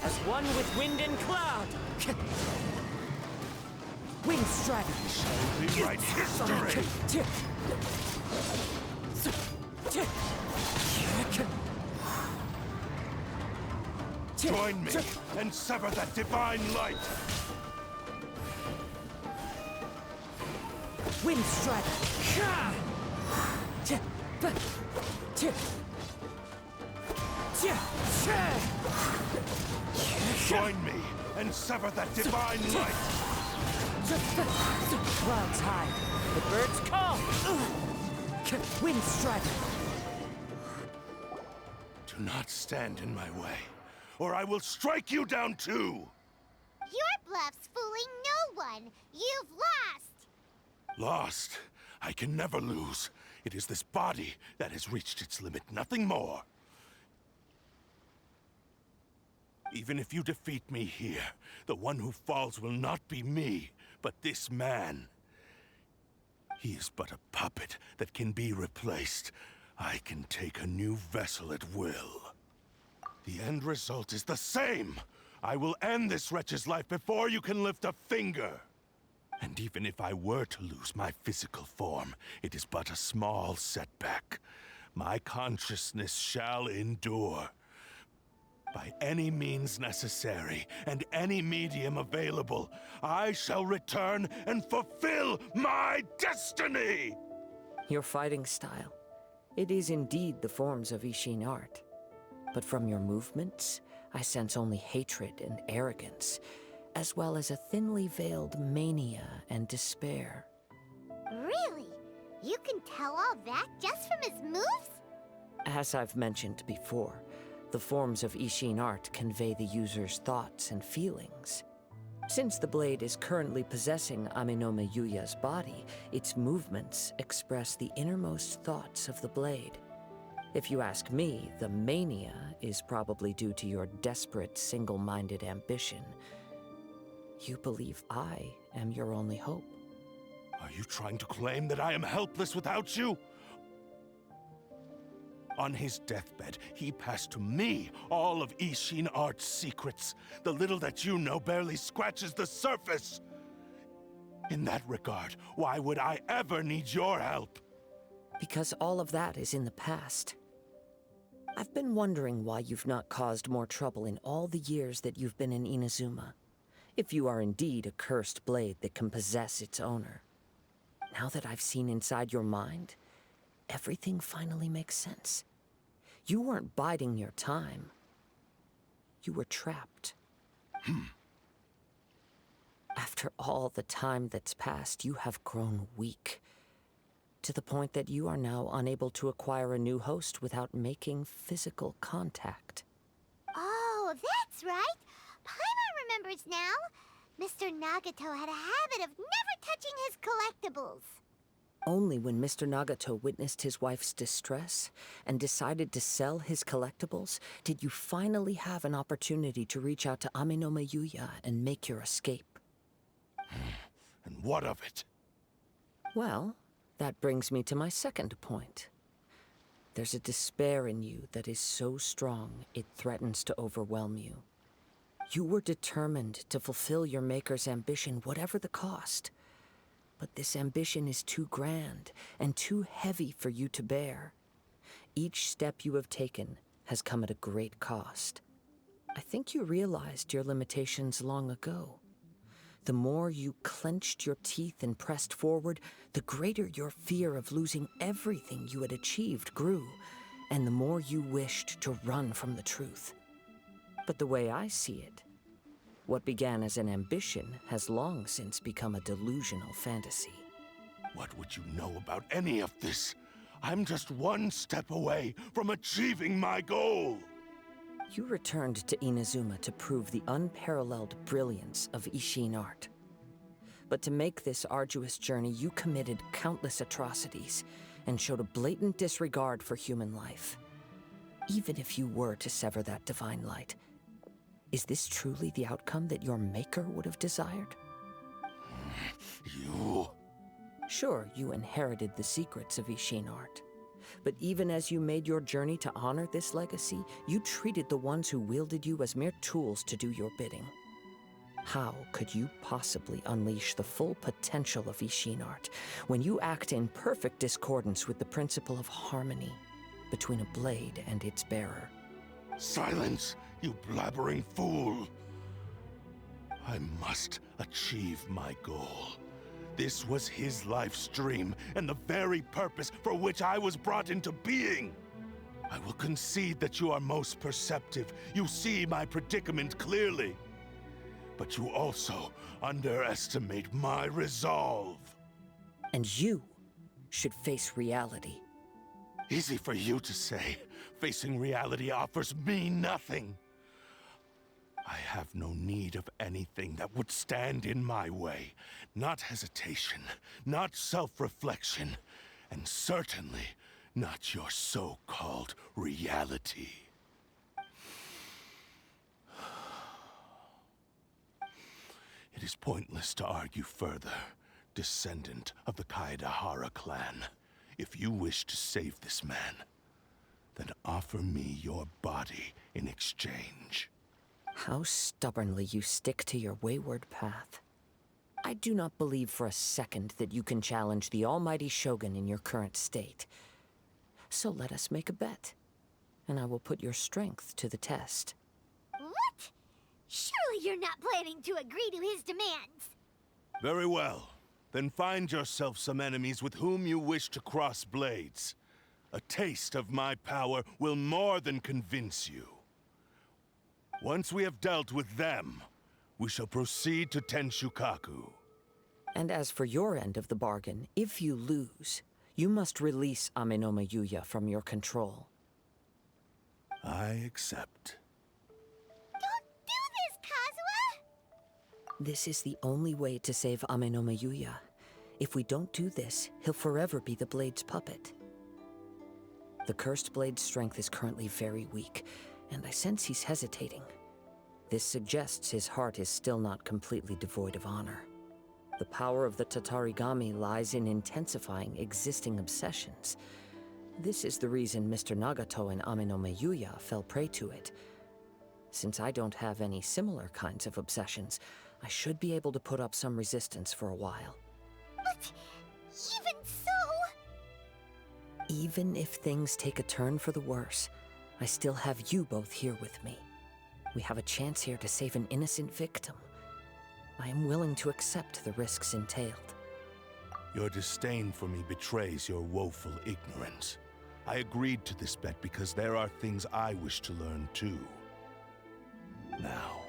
As one with wind and cloud! Wind Strider! Rewrite history! Join me and sever that divine light! Wind Strider! Join me and sever that divine light! Clouds high, the birds call! Wind Strider! Do not stand in my way, or I will strike you down too! Your bluff's fooling no one. You've lost. Lost? I can never lose. It is this body that has reached its limit, nothing more. Even if you defeat me here, the one who falls will not be me, but this man. He is but a puppet that can be replaced. I can take a new vessel at will. The end result is the same! I will end this wretch's life before you can lift a finger! And even if I were to lose my physical form, it is but a small setback. My consciousness shall endure. By any means necessary, and any medium available, I shall return and fulfill my destiny! Your fighting style. It is indeed the forms of Ishin art. But from your movements, I sense only hatred and arrogance, as well as a thinly veiled mania and despair. Really? You can tell all that just from his moves? As I've mentioned before, the forms of Ishin art convey the user's thoughts and feelings. Since the blade is currently possessing Aminome Yuya's body, its movements express the innermost thoughts of the blade. If you ask me, the mania is probably due to your desperate, single-minded ambition. You believe I am your only hope. Are you trying to claim that I am helpless without you? On his deathbed, he passed to me all of Ishin art's secrets. The little that you know barely scratches the surface. In that regard, why would I ever need your help? Because all of that is in the past. I've been wondering why you've not caused more trouble in all the years that you've been in Inazuma. If you are indeed a cursed blade that can possess its owner. Now that I've seen inside your mind, everything finally makes sense. You weren't biding your time. You were trapped. After all the time that's passed, you have grown weak. To the point that you are now unable to acquire a new host without making physical contact. Oh, that's right. Paimon remembers now. Mr. Nagato had a habit of never touching his collectibles. Only when Mr. Nagato witnessed his wife's distress and decided to sell his collectibles did you finally have an opportunity to reach out to Aminome Yuya and make your escape. And what of it? Well, that brings me to my second point. There's a despair in you that is so strong it threatens to overwhelm you. You were determined to fulfill your maker's ambition, whatever the cost. But this ambition is too grand and too heavy for you to bear. Each step you have taken has come at a great cost. I think you realized your limitations long ago. The more you clenched your teeth and pressed forward, the greater your fear of losing everything you had achieved grew, and the more you wished to run from the truth. But the way I see it, what began as an ambition has long since become a delusional fantasy. What would you know about any of this? I'm just one step away from achieving my goal! You returned to Inazuma to prove the unparalleled brilliance of Ishin art. But to make this arduous journey, you committed countless atrocities and showed a blatant disregard for human life. Even if you were to sever that divine light, is this truly the outcome that your maker would have desired? You... Sure, you inherited the secrets of Ishin art. But even as you made your journey to honor this legacy, you treated the ones who wielded you as mere tools to do your bidding. How could you possibly unleash the full potential of Ishin art when you act in perfect discordance with the principle of harmony between a blade and its bearer? Silence, you blabbering fool! I must achieve my goal. This was his life's dream, and the very purpose for which I was brought into being. I will concede that you are most perceptive. You see my predicament clearly. But you also underestimate my resolve. And you should face reality. Easy for you to say. Facing reality offers me nothing. I have no need of anything that would stand in my way. Not hesitation, not self-reflection, and certainly not your so-called reality. It is pointless to argue further, descendant of the Kaedehara clan. If you wish to save this man, then offer me your body in exchange. How stubbornly you stick to your wayward path. I do not believe for a second that you can challenge the almighty Shogun in your current state. So let us make a bet, and I will put your strength to the test. What? Surely you're not planning to agree to his demands. Very well. Then find yourself some enemies with whom you wish to cross blades. A taste of my power will more than convince you. Once we have dealt with them, we shall proceed to Tenshukaku. And as for your end of the bargain, if you lose, you must release Amenoma Yuya from your control. I accept. Don't do this, Kazuha! This is the only way to save Amenoma Yuya. If we don't do this, he'll forever be the Blade's puppet. The Cursed Blade's strength is currently very weak, and I sense he's hesitating. This suggests his heart is still not completely devoid of honor. The power of the Tatarigami lies in intensifying existing obsessions. This is the reason Mr. Nagato and Amenoma Yuya fell prey to it. Since I don't have any similar kinds of obsessions, I should be able to put up some resistance for a while. But even so... Even if things take a turn for the worse, I still have you both here with me. We have a chance here to save an innocent victim. I am willing to accept the risks entailed. Your disdain for me betrays your woeful ignorance. I agreed to this bet because there are things I wish to learn too. Now,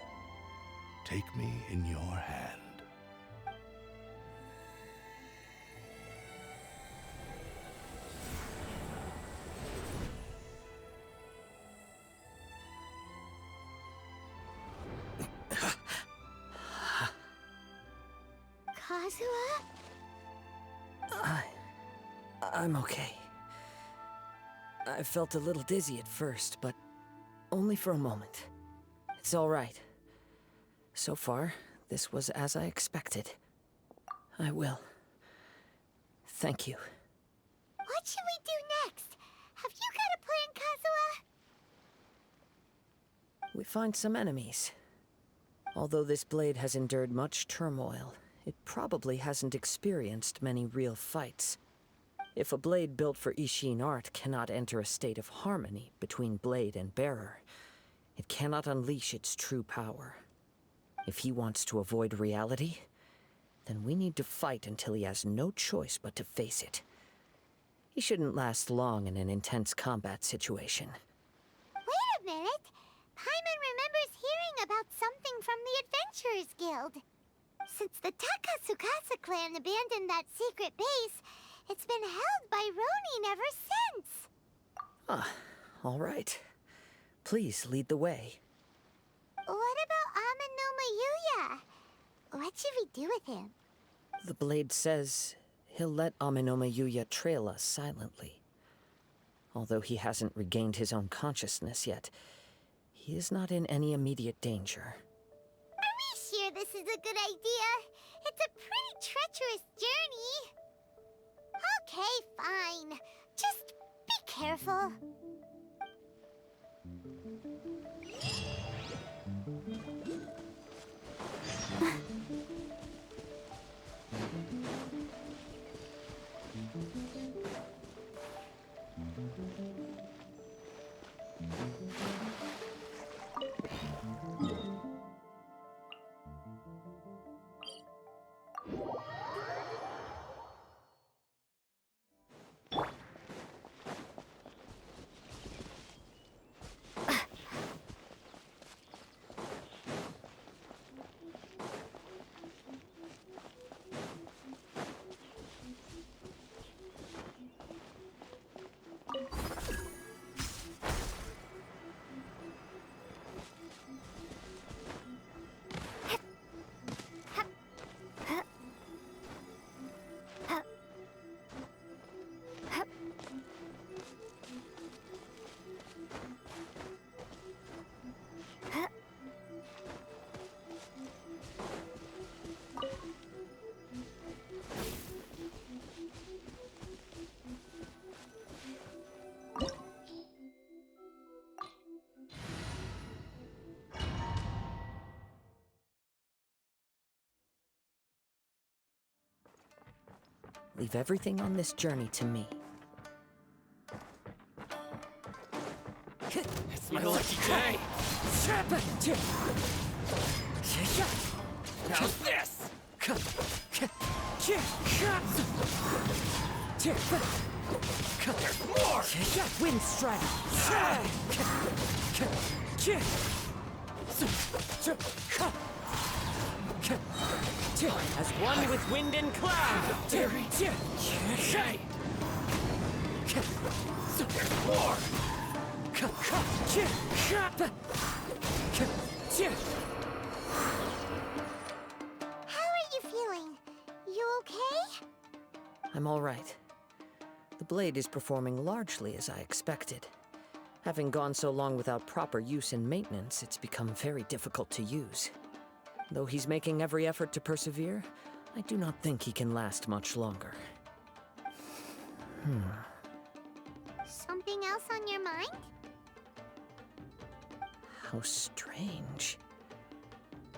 take me in your hand. Kazuha? I'm okay. I felt a little dizzy at first, but only for a moment. It's all right. So far, this was as I expected. I will. Thank you. What should we do next? Have you got a plan, Kazuha? We find some enemies. Although this blade has endured much turmoil, it probably hasn't experienced many real fights. If a blade built for Ishin art cannot enter a state of harmony between blade and bearer, it cannot unleash its true power. If he wants to avoid reality, then we need to fight until he has no choice but to face it. He shouldn't last long in an intense combat situation. Wait a minute! Paimon remembers hearing about something from the Adventurers Guild. Since the Takasukasa clan abandoned that secret base, it's been held by Ronin ever since. Ah, all right. Please lead the way. What about Amenoma Yuya? What should we do with him? The blade says he'll let Amenoma Yuya trail us silently. Although he hasn't regained his own consciousness yet, he is not in any immediate danger. Are we sure this is a good idea? It's a pretty treacherous journey. Okay, fine. Just be careful. Leave everything on this journey to me. It's my lucky day! How's this? There's more! Wind strike! As one with wind and cloud! There's more! How are you feeling? You okay? I'm all right. The blade is performing largely as I expected. Having gone so long without proper use and maintenance, it's become very difficult to use. Though he's making every effort to persevere, I do not think he can last much longer. Something else on your mind? How strange.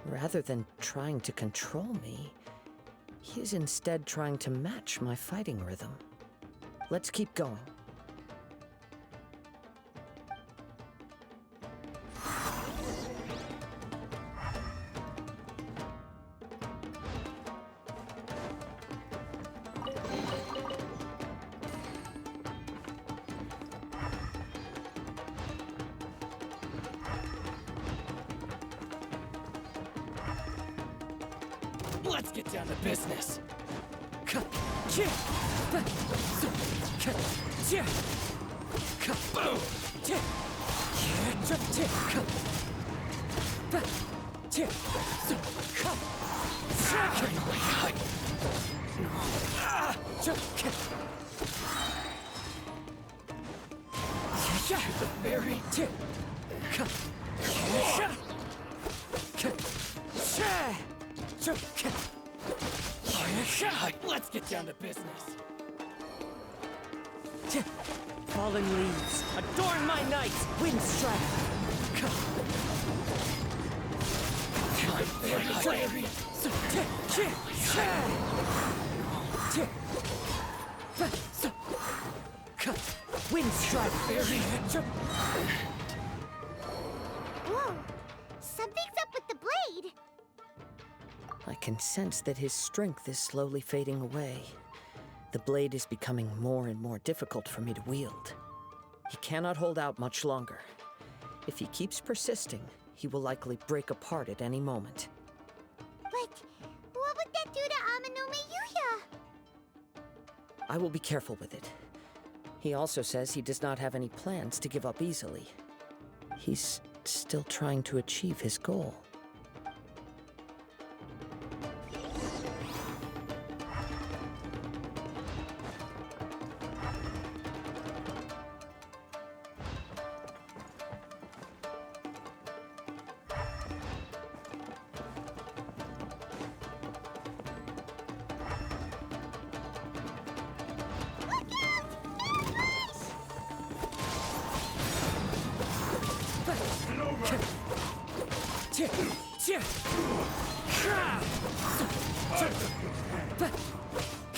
Rather than trying to control me, he is instead trying to match my fighting rhythm. Let's keep going. Let's get down to business! Boom! The very tip. Let's get down to business! Fallen leaves. Adorn my night! Wind strike. Wind strike. Whoa! Something's up with the blade! I can sense that his strength is slowly fading away. The blade is becoming more and more difficult for me to wield. He cannot hold out much longer. If he keeps persisting, he will likely break apart at any moment. But what would that do to Amanome Yuya? I will be careful with it. He also says he does not have any plans to give up easily. He's still trying to achieve his goal.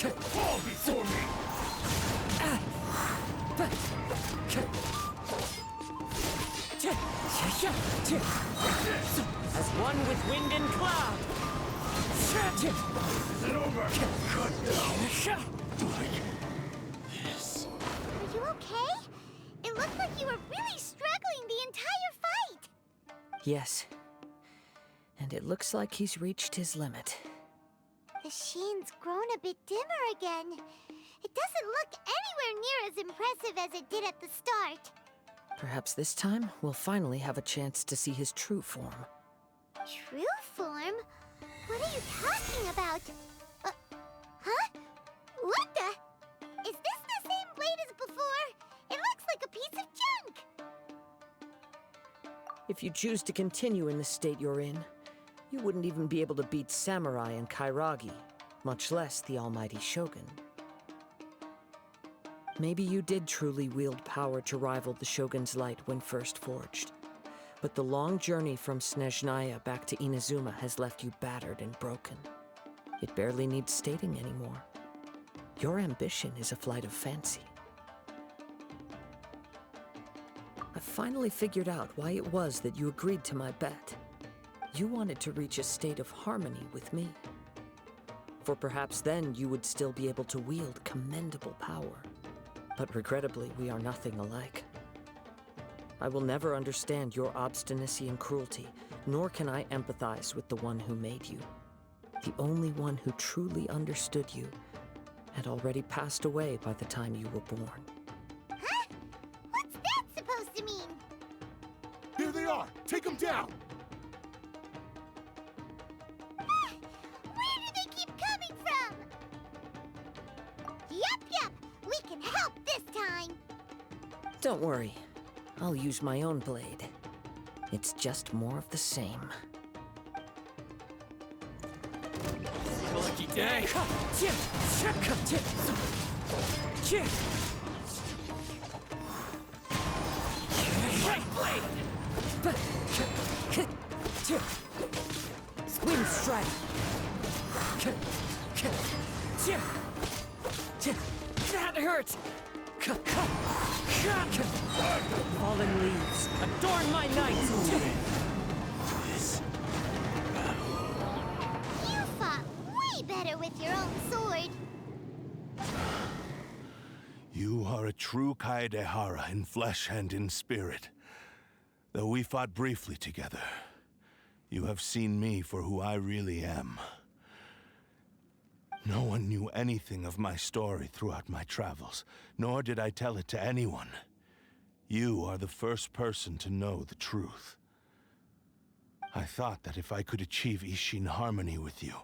Fall before me! As one with wind and cloud! Is it over? Cut down! Are you okay? It looked like you were really struggling the entire fight! Yes. And it looks like he's reached his limit. The sheen's grown a bit dimmer again. It doesn't look anywhere near as impressive as it did at the start. Perhaps this time, we'll finally have a chance to see his true form. True form? What are you talking about? Huh? What the? Is this the same blade as before? It looks like a piece of junk! If you choose to continue in the state you're in, you wouldn't even be able to beat Samurai and Kairagi, much less the almighty Shogun. Maybe you did truly wield power to rival the Shogun's light when first forged. But the long journey from Snezhnaya back to Inazuma has left you battered and broken. It barely needs stating anymore. Your ambition is a flight of fancy. I finally figured out why it was that you agreed to my bet. You wanted to reach a state of harmony with me. For perhaps then you would still be able to wield commendable power. But regrettably, we are nothing alike. I will never understand your obstinacy and cruelty, nor can I empathize with the one who made you. The only one who truly understood you had already passed away by the time you were born. Huh? What's that supposed to mean? Here they are! Take them down! Where do they keep coming from? Yup, we can help this time. Don't worry, I'll use my own blade. It's just more of the same. Lucky day. Wind strike. That hurt. Fallen leaves, adorn my night. You fought way better with your own sword. You are a true Kaedehara in flesh and in spirit. Though we fought briefly together, you have seen me for who I really am. No one knew anything of my story throughout my travels, nor did I tell it to anyone. You are the first person to know the truth. I thought that if I could achieve Ishin harmony with you,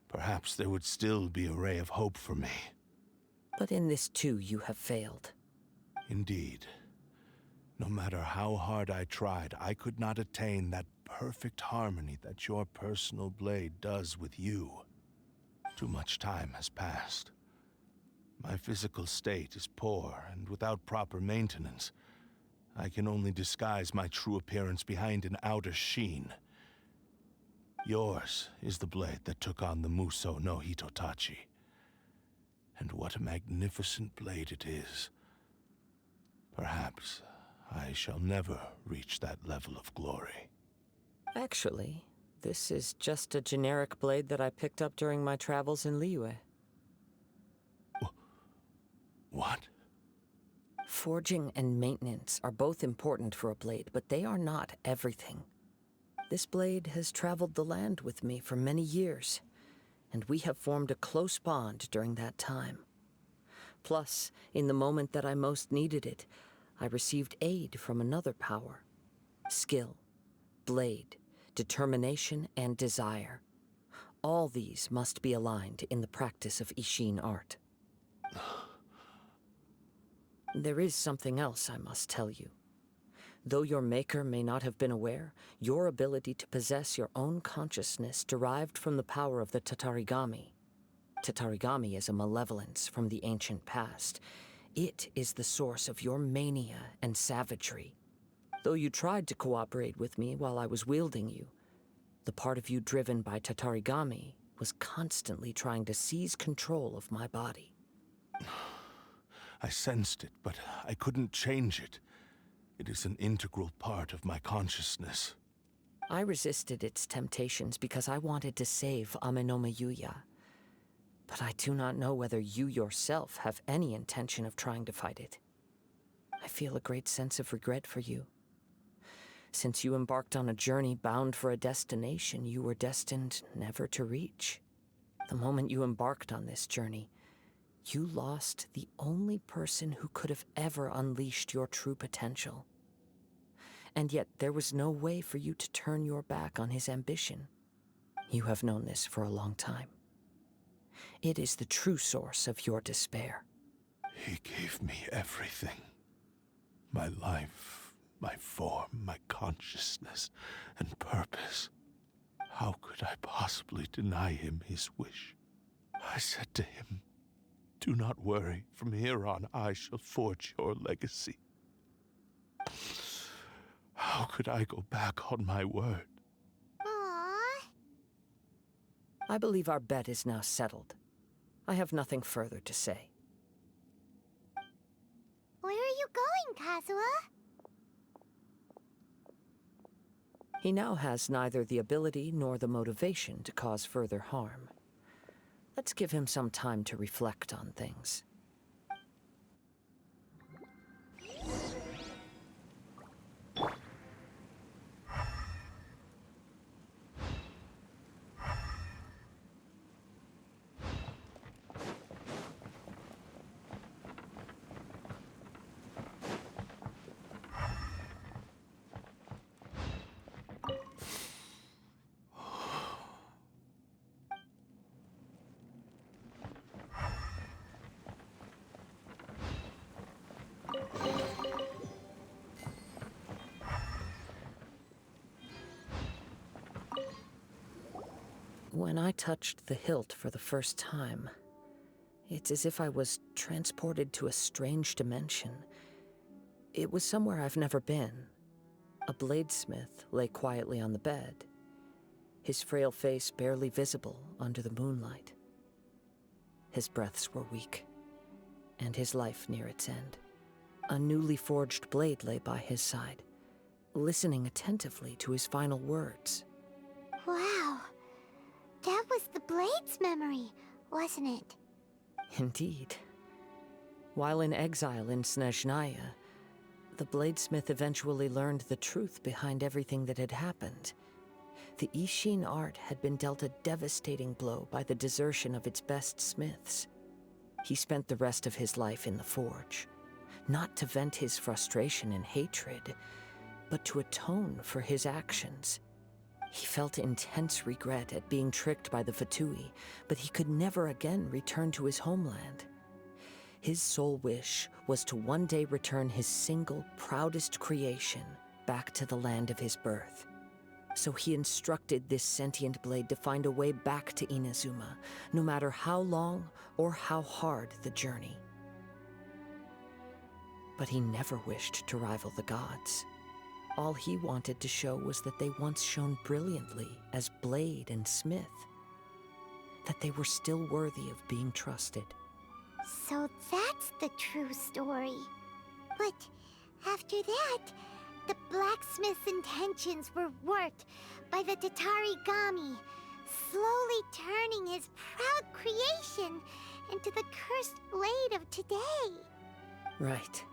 perhaps there would still be a ray of hope for me. But in this too, you have failed. Indeed. No matter how hard I tried, I could not attain that perfect harmony that your personal blade does with you. Too much time has passed. My physical state is poor, and without proper maintenance, I can only disguise my true appearance behind an outer sheen. Yours is the blade that took on the Muso no Hitotachi. And what a magnificent blade it is. Perhaps I shall never reach that level of glory. Actually, this is just a generic blade that I picked up during my travels in Liyue. What? Forging and maintenance are both important for a blade, but they are not everything. This blade has traveled the land with me for many years, and we have formed a close bond during that time. Plus, in the moment that I most needed it, I received aid from another power. Skill, blade, determination, and desire. All these must be aligned in the practice of Ishin art. There is something else I must tell you. Though your maker may not have been aware, your ability to possess your own consciousness derived from the power of the Tatarigami. Tatarigami is a malevolence from the ancient past. It is the source of your mania and savagery. Though you tried to cooperate with me while I was wielding you, the part of you driven by Tatarigami was constantly trying to seize control of my body. I sensed it, but I couldn't change it. It is an integral part of my consciousness. I resisted its temptations because I wanted to save Amenoma Yuya. But I do not know whether you yourself have any intention of trying to fight it. I feel a great sense of regret for you. Since you embarked on a journey bound for a destination you were destined never to reach. The moment you embarked on this journey, you lost the only person who could have ever unleashed your true potential. And yet there was no way for you to turn your back on his ambition. You have known this for a long time. It is the true source of your despair. He gave me everything. My life, my form, my consciousness, and purpose. How could I possibly deny him his wish? I said to him, "Do not worry. From here on, I shall forge your legacy." How could I go back on my word? Aww. I believe our bet is now settled. I have nothing further to say. Where are you going, Kazuha? He now has neither the ability nor the motivation to cause further harm. Let's give him some time to reflect on things. When I touched the hilt for the first time, it's as if I was transported to a strange dimension. It was somewhere I've never been. A bladesmith lay quietly on the bed, his frail face barely visible under the moonlight. His breaths were weak, and his life near its end. A newly forged blade lay by his side, listening attentively to his final words. Wow. That was the Blade's memory, wasn't it? Indeed. While in exile in Snezhnaya, the bladesmith eventually learned the truth behind everything that had happened. The Ishin art had been dealt a devastating blow by the desertion of its best smiths. He spent the rest of his life in the forge, not to vent his frustration and hatred, but to atone for his actions. He felt intense regret at being tricked by the Fatui, but he could never again return to his homeland. His sole wish was to one day return his single, proudest creation back to the land of his birth. So he instructed this sentient blade to find a way back to Inazuma, no matter how long or how hard the journey. But he never wished to rival the gods. All he wanted to show was that they once shone brilliantly as blade and smith, that they were still worthy of being trusted. So that's the true story. But after that, the blacksmith's intentions were worked by the Tatarigami, slowly turning his proud creation into the cursed blade of today. Right.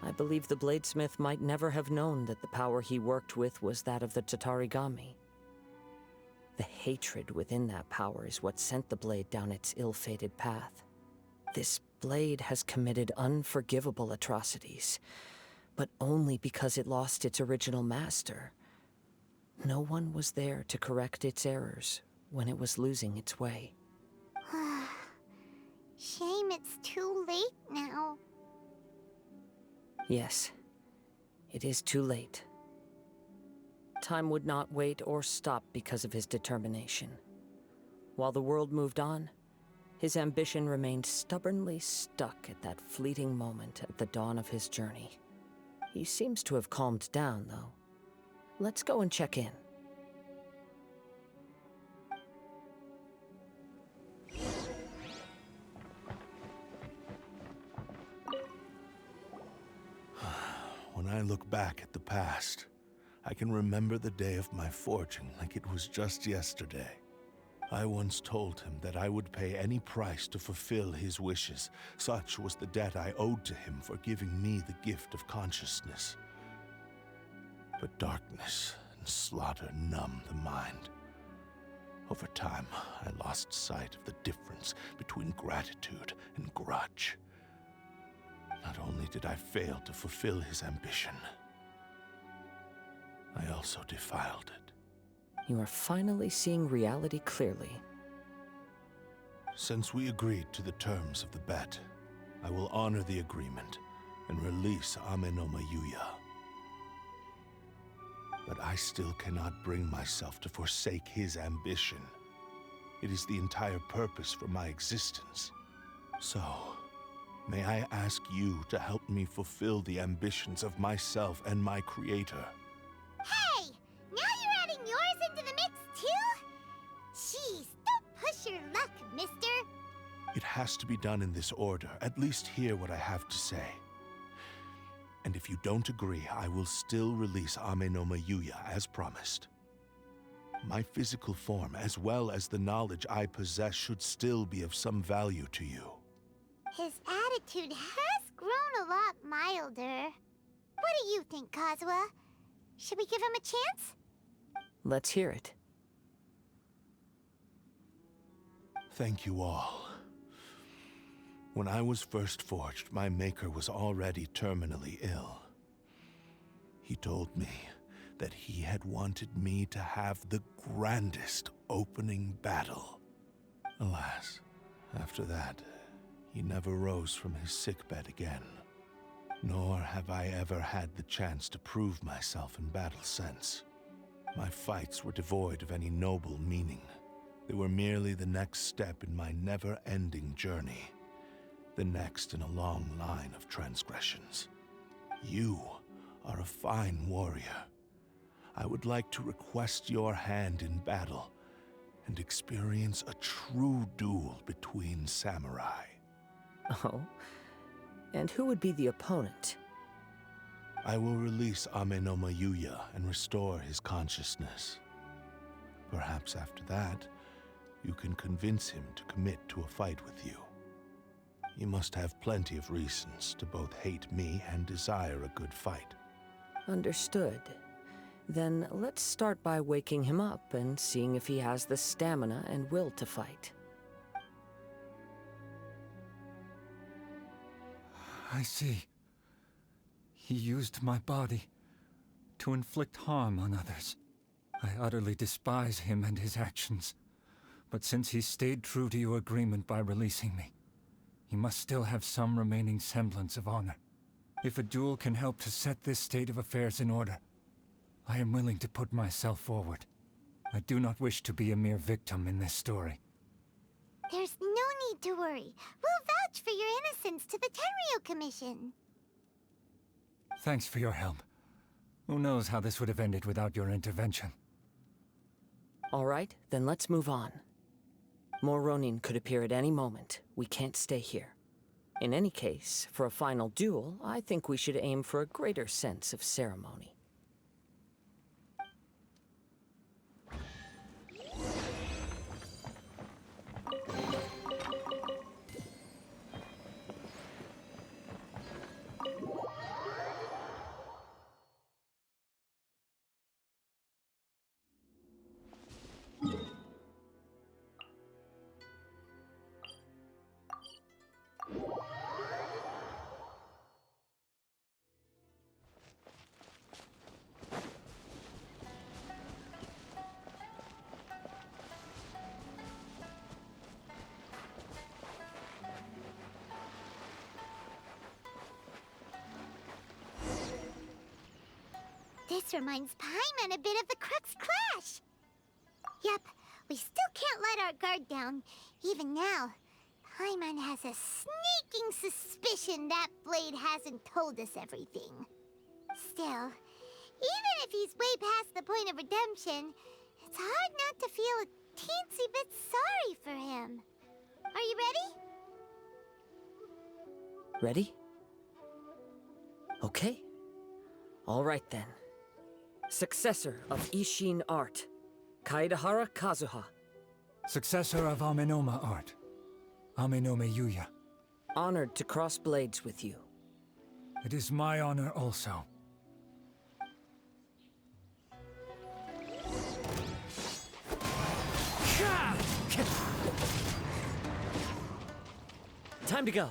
I believe the bladesmith might never have known that the power he worked with was that of the Tatarigami. The hatred within that power is what sent the blade down its ill-fated path. This blade has committed unforgivable atrocities, but only because it lost its original master. No one was there to correct its errors when it was losing its way. Shame it's too late now. Yes, it is too late. Time would not wait or stop because of his determination. While the world moved on, his ambition remained stubbornly stuck at that fleeting moment at the dawn of his journey. He seems to have calmed down, though. Let's go and check in. When I look back at the past, I can remember the day of my forging like it was just yesterday. I once told him that I would pay any price to fulfill his wishes. Such was the debt I owed to him for giving me the gift of consciousness. But darkness and slaughter numbed the mind. Over time, I lost sight of the difference between gratitude and grudge. Not only did I fail to fulfill his ambition, I also defiled it. You are finally seeing reality clearly. Since we agreed to the terms of the bet, I will honor the agreement and release Amenoma Yuya. But I still cannot bring myself to forsake his ambition. It is the entire purpose for my existence. So, may I ask you to help me fulfill the ambitions of myself and my creator? Hey! Now you're adding yours into the mix, too? Jeez, don't push your luck, mister. It has to be done in this order. At least hear what I have to say. And if you don't agree, I will still release Ame no Mayuya as promised. My physical form, as well as the knowledge I possess, should still be of some value to you. His attitude has grown a lot milder. What do you think, Kazuha? Should we give him a chance? Let's hear it. Thank you all. When I was first forged, my maker was already terminally ill. He told me that he had wanted me to have the grandest opening battle. Alas, after that, he never rose from his sickbed again. Nor have I ever had the chance to prove myself in battle since. My fights were devoid of any noble meaning. They were merely the next step in my never-ending journey. The next in a long line of transgressions. You are a fine warrior. I would like to request your hand in battle and experience a true duel between samurai. Oh? And who would be the opponent? I will release Ame no Mayuya and restore his consciousness. Perhaps after that, you can convince him to commit to a fight with you. He must have plenty of reasons to both hate me and desire a good fight. Understood. Then let's start by waking him up and seeing if he has the stamina and will to fight. I see. He used my body to inflict harm on others. I utterly despise him and his actions. But since he stayed true to your agreement by releasing me, he must still have some remaining semblance of honor. If a duel can help to set this state of affairs in order, I am willing to put myself forward. I do not wish to be a mere victim in this story. There's no need to worry. We'll vouch for your innocence to the Tenryu Commission. Thanks for your help. Who knows how this would have ended without your intervention. All right, then let's move on. More Ronin could appear at any moment. We can't stay here. In any case, for a final duel, I think we should aim for a greater sense of ceremony. This reminds Paimon a bit of the Crux Clash. Yep, we still can't let our guard down. Even now, Paimon has a sneaking suspicion that Blade hasn't told us everything. Still, even if he's way past the point of redemption, it's hard not to feel a teensy bit sorry for him. Are you ready? Ready? Okay. All right then. Successor of Ishin art, Kaedehara Kazuha. Successor of Amenoma art, Ame no Mayuya. Honored to cross blades with you. It is my honor also. Time to go.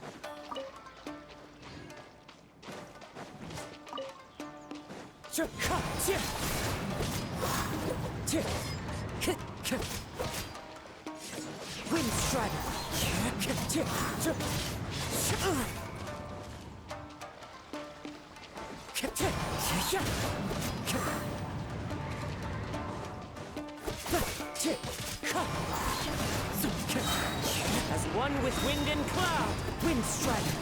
Wind Strider. As one with wind and cloud. Wind Strider.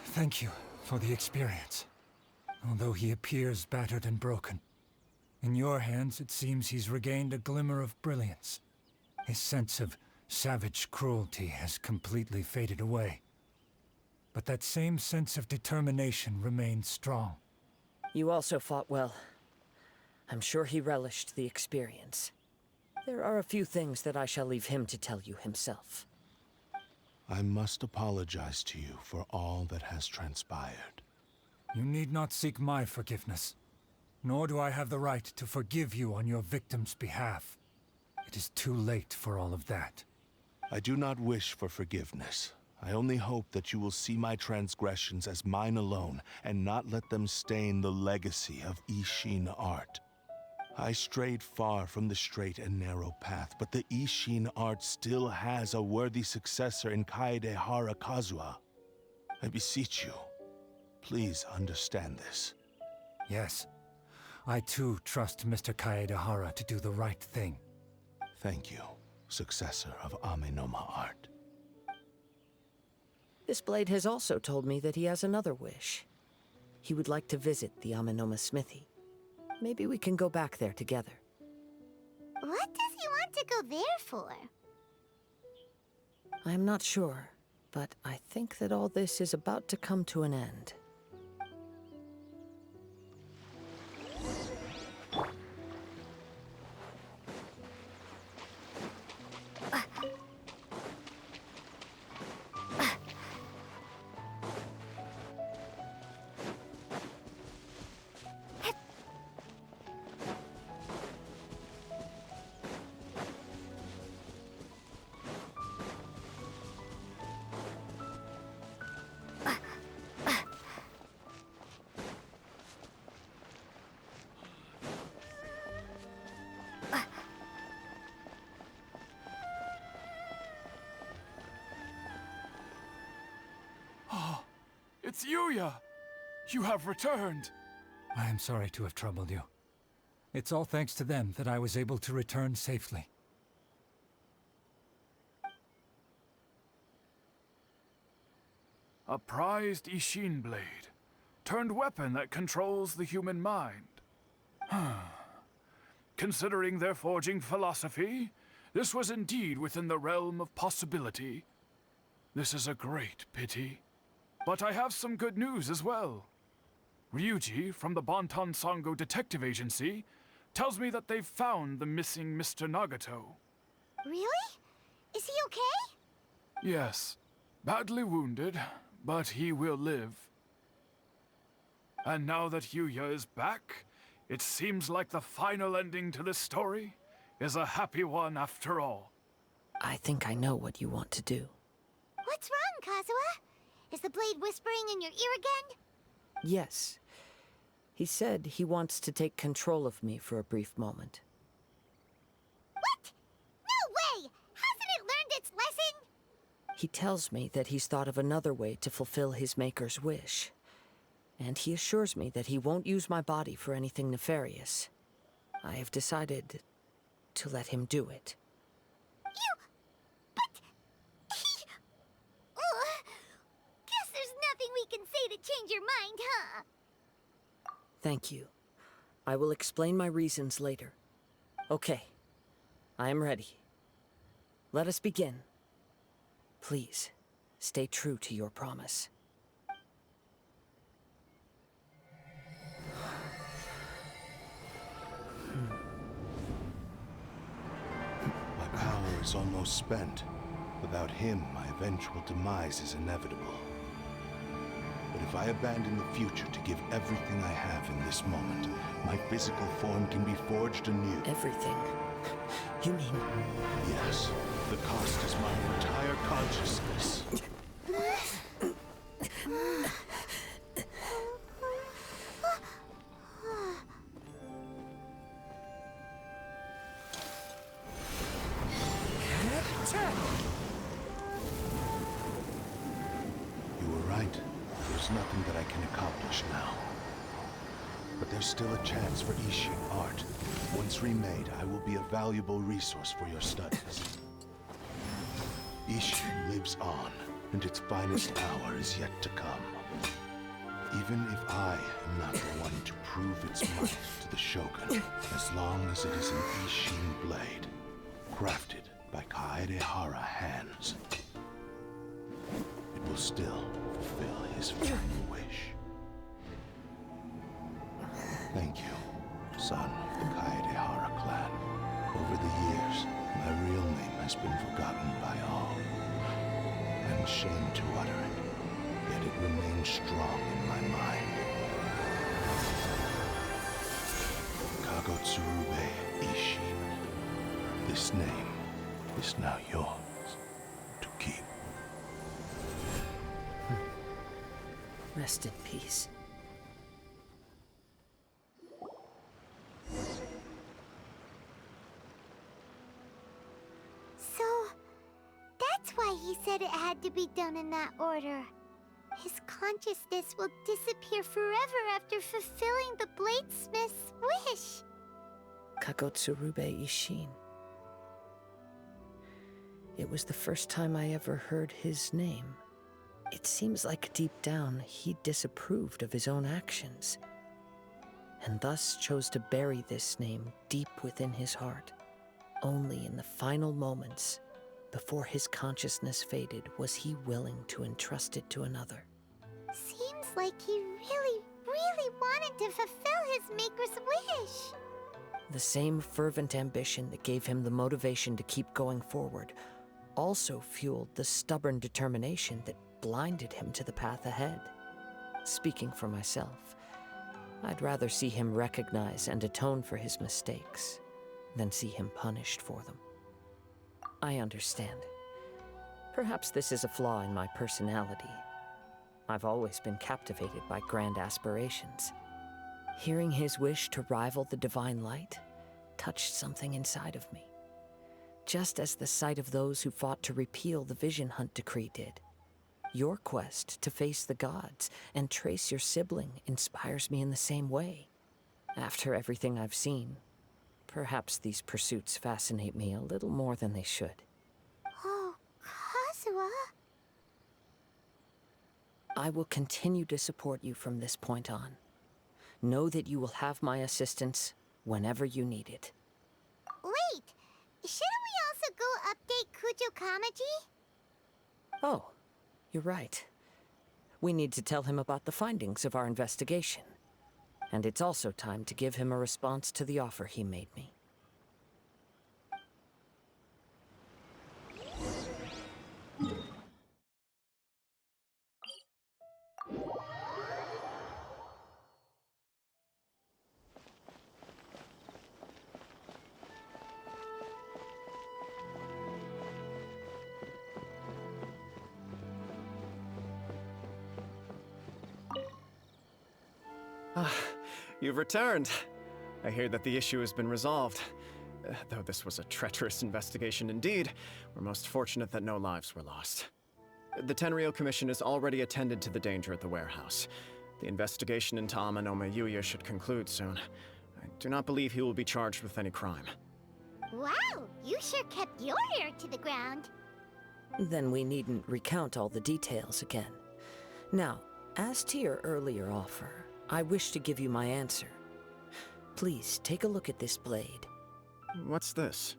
Thank you for the experience. although he appears battered and broken. In your hands, it seems he's regained a glimmer of brilliance. His sense of savage cruelty has completely faded away. But that same sense of determination remains strong. You also fought well. I'm sure he relished the experience. There are a few things that I shall leave him to tell you himself. I must apologize to you for all that has transpired. You need not seek my forgiveness. Nor do I have the right to forgive you on your victim's behalf. It is too late for all of that. I do not wish for forgiveness. I only hope that you will see my transgressions as mine alone, and not let them stain the legacy of Ishin art. I strayed far from the straight and narrow path, but the Ishin art still has a worthy successor in Kaedehara Kazuha. I beseech you, please understand this. Yes, I too trust Mr. Kaedehara to do the right thing. Thank you, successor of Amenoma art. This blade has also told me that he has another wish. He would like to visit the Amenoma smithy. Maybe we can go back there together. What does he want to go there for? I'm not sure, but I think that all this is about to come to an end. It's Yuya! You have returned! I am sorry to have troubled you. It's all thanks to them that I was able to return safely. A prized Ishin blade, turned weapon that controls the human mind. Considering their forging philosophy, this was indeed within the realm of possibility. This is a great pity. But I have some good news as well. Ryuji, from the Bonton Sango Detective Agency, tells me that they've found the missing Mr. Nagato. Really? Is he okay? Yes, badly wounded, but he will live. And now that Yuya is back, it seems like the final ending to this story is a happy one after all. I think I know what you want to do. What's wrong, Kazuha? Is the blade whispering in your ear again? Yes. He said he wants to take control of me for a brief moment. What? No way! Hasn't it learned its lesson? He tells me that he's thought of another way to fulfill his maker's wish. And he assures me that he won't use my body for anything nefarious. I have decided to let him do it. Guess there's nothing we can say to change your mind, huh? Thank you. I will explain my reasons later. Okay. I am ready. Let us begin. Please, stay true to your promise. My power is almost spent. Without him, my eventual demise is inevitable. But if I abandon the future to give everything I have in this moment, my physical form can be forged anew. Everything? You mean... Yes. The cost is my entire consciousness. You were right. There's nothing that I can accomplish now. But there's still a chance for Ishin art. Once remade, I will be a valuable resource for your studies. Ishin lives on, and its finest hour is yet to come. Even if I am not the one to prove its might to the Shogun, as long as it is an Ishin blade, crafted by Kaedehara hands, it will still fulfill his final wish. Thank you, son of the Kaedehara clan. Over the years, my real name has been forgotten by all. I'm ashamed to utter it, yet it remains strong in my mind. Kagotsurube Ishin. This name is now yours to keep. Rest in peace. So, that's why he said it had to be done in that order. His consciousness will disappear forever after fulfilling the bladesmith's wish. Kagotsurube Ishin. It was the first time I ever heard his name. It seems like deep down he disapproved of his own actions, and thus chose to bury this name deep within his heart. Only in the final moments, before his consciousness faded, was he willing to entrust it to another. Seems like he really, really wanted to fulfill his maker's wish. The same fervent ambition that gave him the motivation to keep going forward also fueled the stubborn determination that blinded him to the path ahead. Speaking for myself, I'd rather see him recognize and atone for his mistakes than see him punished for them. I understand. Perhaps this is a flaw in my personality. I've always been captivated by grand aspirations. Hearing his wish to rival the divine light touched something inside of me, just as the sight of those who fought to repeal the Vision Hunt decree did. Your quest to face the gods and trace your sibling inspires me in the same way. After everything I've seen, perhaps these pursuits fascinate me a little more than they should. Oh, Kazuha. I will continue to support you from this point on. Know that you will have my assistance whenever you need it. Wait, shouldn't we also go update Kujo Kamaji? Oh, you're right. We need to tell him about the findings of our investigation. And it's also time to give him a response to the offer he made me. You've returned. I hear that the issue has been resolved. Though this was a treacherous investigation indeed, we're most fortunate that no lives were lost. The Tenryou Commission has already attended to the danger at the warehouse. The investigation into Amanome Yuya should conclude soon. I do not believe he will be charged with any crime. Wow, you sure kept your ear to the ground. Then we needn't recount all the details again. Now, as to your earlier offer, I wish to give you my answer. Please, take a look at this blade. What's this?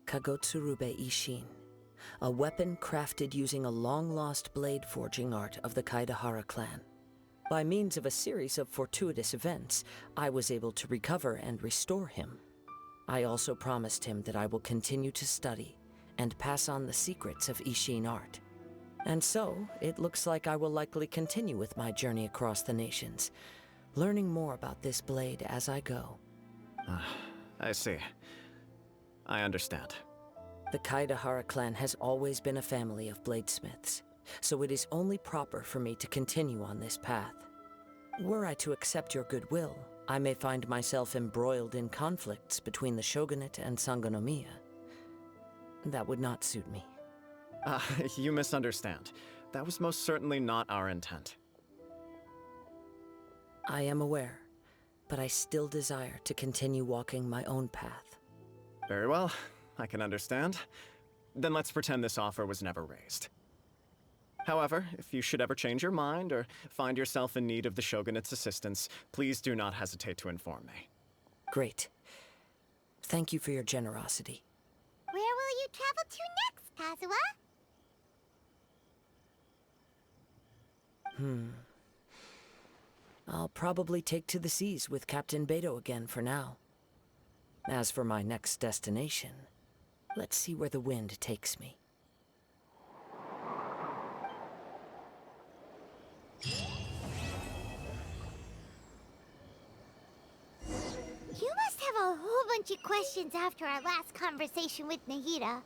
Kagotsurube Ishin, a weapon crafted using a long-lost blade forging art of the Kaedehara clan. By means of a series of fortuitous events, I was able to recover and restore him. I also promised him that I will continue to study and pass on the secrets of Ishin art. And so, it looks like I will likely continue with my journey across the nations, learning more about this blade as I go. I see. I understand. The Kaedehara clan has always been a family of bladesmiths, so it is only proper for me to continue on this path. Were I to accept your goodwill, I may find myself embroiled in conflicts between the shogunate and Sangonomiya. That would not suit me. You misunderstand. That was most certainly not our intent. I am aware, but I still desire to continue walking my own path. Very well, I can understand. Then let's pretend this offer was never raised. However, if you should ever change your mind or find yourself in need of the Shogunate's assistance, please do not hesitate to inform me. Great. Thank you for your generosity. Where will you travel to next, Kazuha? I'll probably take to the seas with Captain Beto again for now. As for my next destination, let's see where the wind takes me. You must have a whole bunch of questions after our last conversation with Nahida.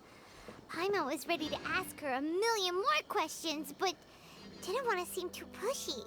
Paimon was ready to ask her a million more questions, but didn't want to seem too pushy.